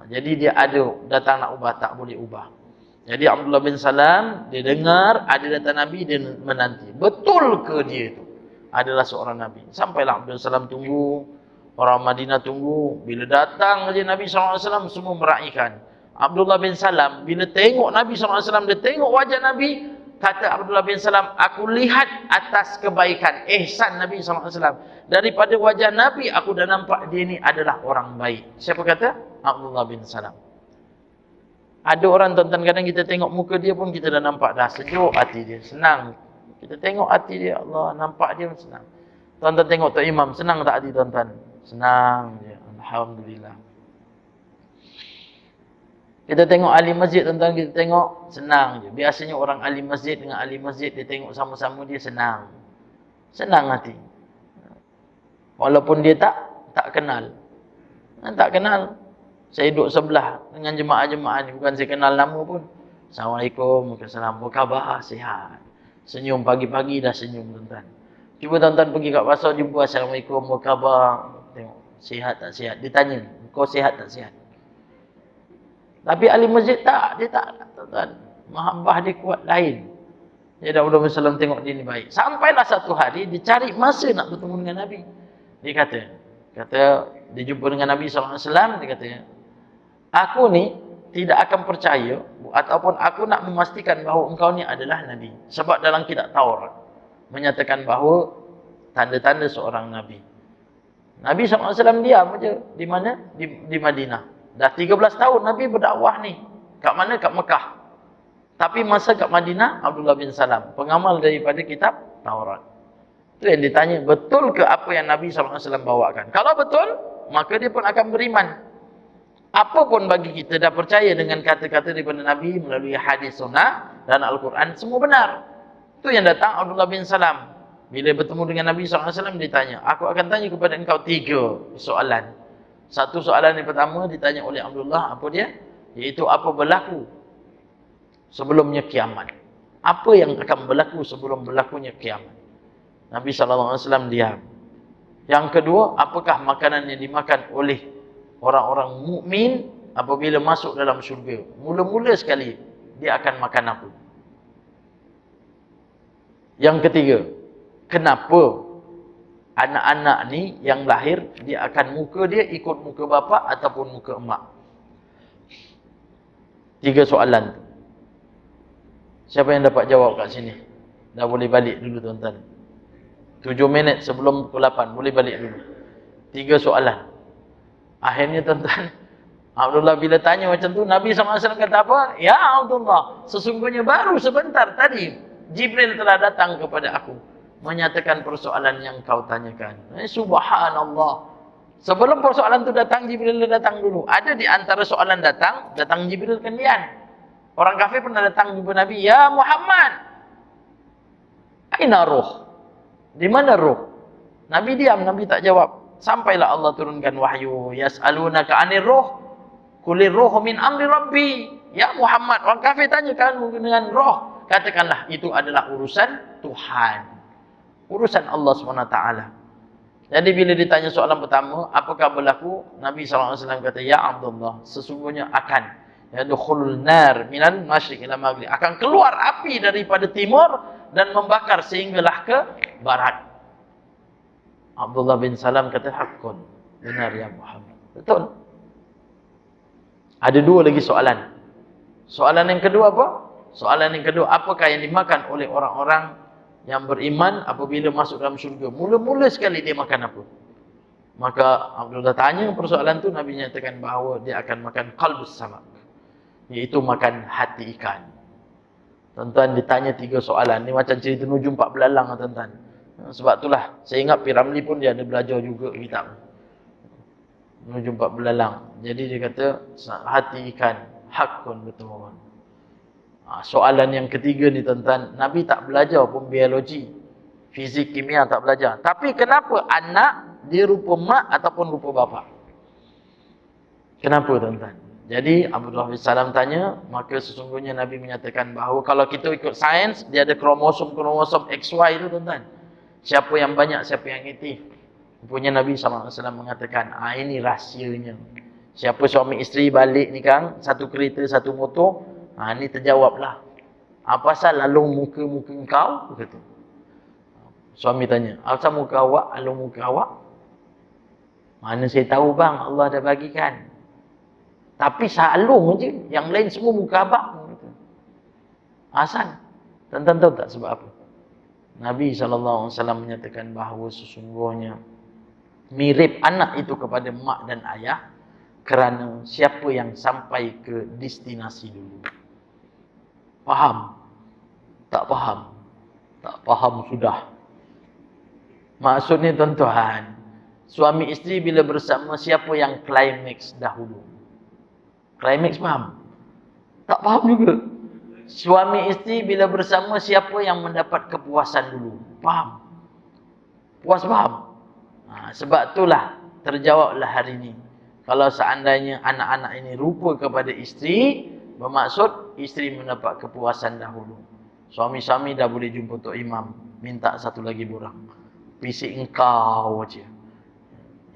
Jadi dia ada datang nak ubah, tak boleh ubah. Jadi Abdullah bin Salam dia dengar ada datang Nabi, dia menanti. Betul ke dia itu adalah seorang Nabi? Sampailah Abdullah bin Salam tunggu, orang Madinah tunggu. Bila datang saja Nabi SAW semua meraihkan. Abdullah bin Salam bila tengok Nabi SAW, dia tengok wajah Nabi. Kata Abdullah bin Salam, aku lihat atas kebaikan, ihsan Nabi SAW. Daripada wajah Nabi, aku dah nampak dia ni adalah orang baik. Siapa kata? Abdullah bin Salam. Ada orang tuan-tuan kadang kita tengok muka dia pun kita dah nampak dah sejuk hati dia, senang. Kita tengok hati dia, Allah nampak dia senang. Tuan-tuan tengok Tok Imam, senang tak hati tuan-tuan? Senang je, Alhamdulillah. Kita tengok ahli masjid tuan-tuan, kita tengok senang je. Biasanya orang ahli masjid dengan ahli masjid dia tengok sama-sama dia senang. Senang hati. Walaupun dia tak kenal. Tak kenal. Saya duduk sebelah dengan jemaah-jemaah ni, bukan saya kenal nama pun. Assalamualaikum, Waalaikumsalam, apa khabar? Sihat. Senyum pagi-pagi dah senyum tuan-tuan. Cuba tuan-tuan pergi kat pasar jumpa Assalamualaikum, apa khabar? Tengok, sihat tak sihat? Dia tanya, kau sihat tak sihat? Tapi ahli masjid tak, dia tak, tuan-tuan. Mahabbah dia kuat lain. Dia dah Abdullah bin Salam tengok dia ni baik. Sampailah satu hari dia cari masa nak bertemu dengan Nabi. Dia kata dia jumpa dengan Nabi SAW, dia kata, aku ni tidak akan percaya ataupun aku nak memastikan bahawa engkau ni adalah Nabi. Sebab dalam kitab Taurat menyatakan bahawa tanda-tanda seorang Nabi. Nabi SAW diam aja. Di mana? Di Madinah. Dah 13 tahun Nabi berdakwah ni. Kat mana? Kat Mekah. Tapi masa kat Madinah, Abdullah bin Salam, pengamal daripada kitab Taurat. Itu yang ditanya, betul ke apa yang Nabi SAW bawakan? Kalau betul, maka dia pun akan beriman. Apa pun bagi kita dah percaya dengan kata-kata daripada Nabi melalui hadis sunnah dan Al-Quran, semua benar. Itu yang datang Abdullah bin Salam. Bila bertemu dengan Nabi SAW, dia tanya, aku akan tanya kepada engkau 3 soalan. Satu soalan yang pertama ditanya oleh Abdullah, apa dia? Iaitu apa berlaku sebelumnya kiamat? Apa yang akan berlaku sebelum berlakunya kiamat? Nabi SAW diam. Yang kedua, apakah makanan yang dimakan oleh orang-orang mukmin apabila masuk dalam syurga? Mula-mula sekali, dia akan makan apa? Yang ketiga, kenapa anak-anak ni yang lahir, dia akan muka dia ikut muka bapa ataupun muka emak? 3 soalan tu. Siapa yang dapat jawab kat sini? Dah boleh balik dulu tuan-tuan. 7 minit sebelum pukul 8, boleh balik dulu. 3 soalan. Akhirnya tuan-tuan, Abdullah bila tanya macam tu, Nabi SAW kata apa? Ya Abdullah, sesungguhnya baru sebentar tadi Jibril telah datang kepada aku menyatakan persoalan yang kau tanyakan. Subhanallah. Sebelum persoalan tu datang, Jibril datang dulu. Ada di antara soalan datang Jibril kendian. Orang kafir pernah datang jumpa Nabi, ya Muhammad, aina ruh? Di mana ruh? Nabi diam, Nabi tak jawab. Sampailah Allah turunkan wahyu, yas'alunaka 'anir ruh, qulir ruhu min amri rabbi. Ya Muhammad, orang kafir tanya kamu dengan roh, katakanlah itu adalah urusan Tuhan. Urusan Allah SWT. Jadi bila ditanya soalan pertama, apakah berlaku? Nabi SAW kata, ya Abdullah, sesungguhnya akan yadkhulul nar minal masyriq ila maghrib, akan keluar api daripada timur dan membakar sehinggalah ke barat. Abdullah bin Salam kata, hakun, benar ya Muhammad. Betul. Ada dua lagi soalan. Soalan yang kedua apa? Soalan yang kedua, apakah yang dimakan oleh orang-orang yang beriman apabila masuk dalam syurga? Mula-mula sekali dia makan apa? Maka Abdullah tanya persoalan tu, Nabi nyatakan bahawa dia akan makan qalbus samak, iaitu makan hati ikan. Tuan-tuan ditanya 3 soalan. Ni macam cerita Nujum 4 belalang, tuan-tuan. Sebab itulah saya ingat Piramli pun dia ada belajar juga kitab Nujum 4 belalang. Jadi dia kata hati ikan hakun, betul. Soalan yang ketiga ni tuan-tuan, Nabi tak belajar pun biologi, fizik, kimia tak belajar. Tapi kenapa anak dia rupa mak ataupun rupa bapa? Kenapa tuan-tuan? Jadi Abdullah bin Salam tanya, maka sesungguhnya Nabi menyatakan bahawa kalau kita ikut sains, dia ada kromosom XY tu tuan-tuan. Siapa yang banyak, siapa yang aktif. Punya Nabi SAW mengatakan, ini rahsianya. Siapa suami isteri balik ni Kang, satu kereta, satu motor, ni terjawablah. Apa pasal lalu muka-muka kau? Kata. Suami tanya, asal muka awak, lalu muka awak? Mana saya tahu bang, Allah dah bagikan. Tapi salung je, yang lain semua muka abang. Asal? Tuan-tuan tahu tak sebab apa? Nabi SAW menyatakan bahawa sesungguhnya mirip anak itu kepada mak dan ayah kerana siapa yang sampai ke destinasi dulu. Faham? Tak faham? Tak faham sudah. Maksudnya tuan-tuan, suami isteri bila bersama, siapa yang climax dahulu? Climax faham? Tak faham juga. Suami isteri bila bersama, siapa yang mendapat kepuasan dulu? Faham? Puas faham? Sebab itulah terjawablah hari ini. Kalau seandainya anak-anak ini rupa kepada isteri, bermaksud isteri mendapat kepuasan dahulu. Suami-suami dah boleh jumpa Tok Imam, minta satu lagi borang. Pisik engkau aja.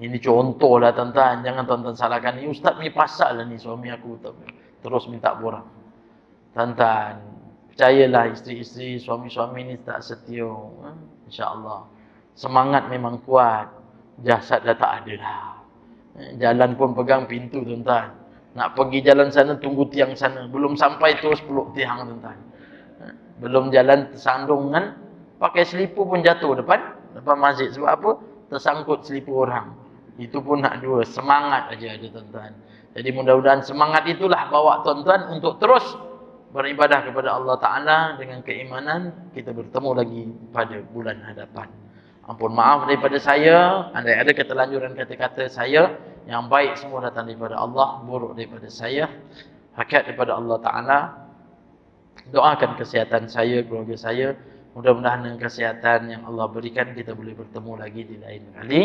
Ini contoh lah tuan-tuan, jangan tuan-tuan salahkan. Ni ustaz ni pasal lah ni suami aku terus minta borang. Tuan-tuan, percayalah isteri-isteri, suami-suami ni tak setia. InsyaAllah. Semangat memang kuat, jasad dah tak ada dah. Jalan pun pegang pintu tuan-tuan. Nak pergi jalan sana, tunggu tiang sana. Belum sampai terus peluk tiang tuan-tuan. Belum jalan tersandungan, pakai selipar pun jatuh depan masjid. Sebab apa? Tersangkut selipar orang. Itu pun nak dua. Semangat aja ada tuan-tuan. Jadi mudah-mudahan semangat itulah bawa tuan-tuan untuk terus beribadah kepada Allah Ta'ala dengan keimanan. Kita bertemu lagi pada bulan hadapan. Ampun maaf daripada saya, andai ada keterlanjuran kata-kata saya, yang baik semua datang daripada Allah, buruk daripada saya. Hakikat daripada Allah Ta'ala. Doakan kesihatan saya, keluarga saya. Mudah-mudahan dengan kesihatan yang Allah berikan, kita boleh bertemu lagi di lain kali.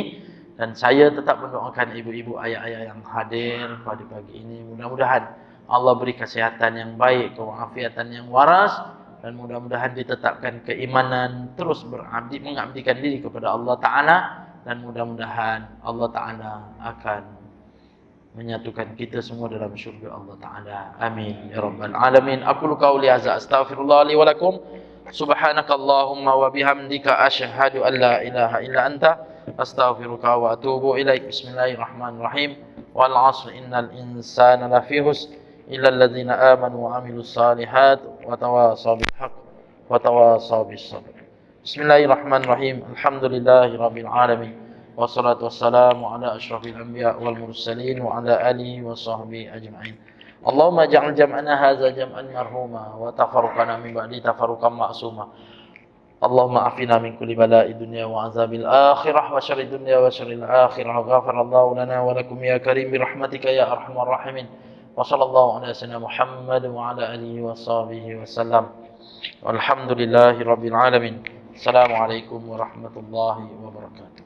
Dan saya tetap mendoakan ibu-ibu, ayah-ayah yang hadir pada pagi ini. Mudah-mudahan Allah beri kesihatan yang baik, kewafiatan yang waras. Dan mudah-mudahan ditetapkan keimanan, terus mengabdikan diri kepada Allah Ta'ala. Dan mudah-mudahan Allah Ta'ala akan menyatukan kita semua dalam syurga Allah Ta'ala. Amin. Ya Rabbal Alamin. Aqulu qawli hadza astaghfirullah li wa lakum. Subhanakallahumma wa bihamdika asyhadu an la ilaha illa anta astaghfiruka wa atubu ilaik. Bismillahirrahmanirrahim. Wal 'asri innal insana lafi khusr illa alladhina amanu wa 'amilus salihat wa tawasaw bil haqq wa tawasaw bis sabr. Bismillahirrahmanirrahim. Alhamdulillahirabbil alamin. Wassalatu wassalamu ala asyrafil anbiya wal mursalin wa ala alihi wa sahbihi ajma'in. Allahumma ja'al jam'ana hadza jam'an marhuma wa tafarruqana min ba'di tafarruqan ma'suma. Allahumma afina min kulli bala'i dunya wa azabil akhirah wa syarri dunya wa syarril akhirah. Ghafarallahu lana wa lakum ya karim bi rahmatika ya arhamar rahimin. Wa sallallahu ala sayyidina Muhammad wa ala alihi wa sahbihi wa sallam. Walhamdulillahi rabbil alamin. Assalamualaikum warahmatullahi wabarakatuh.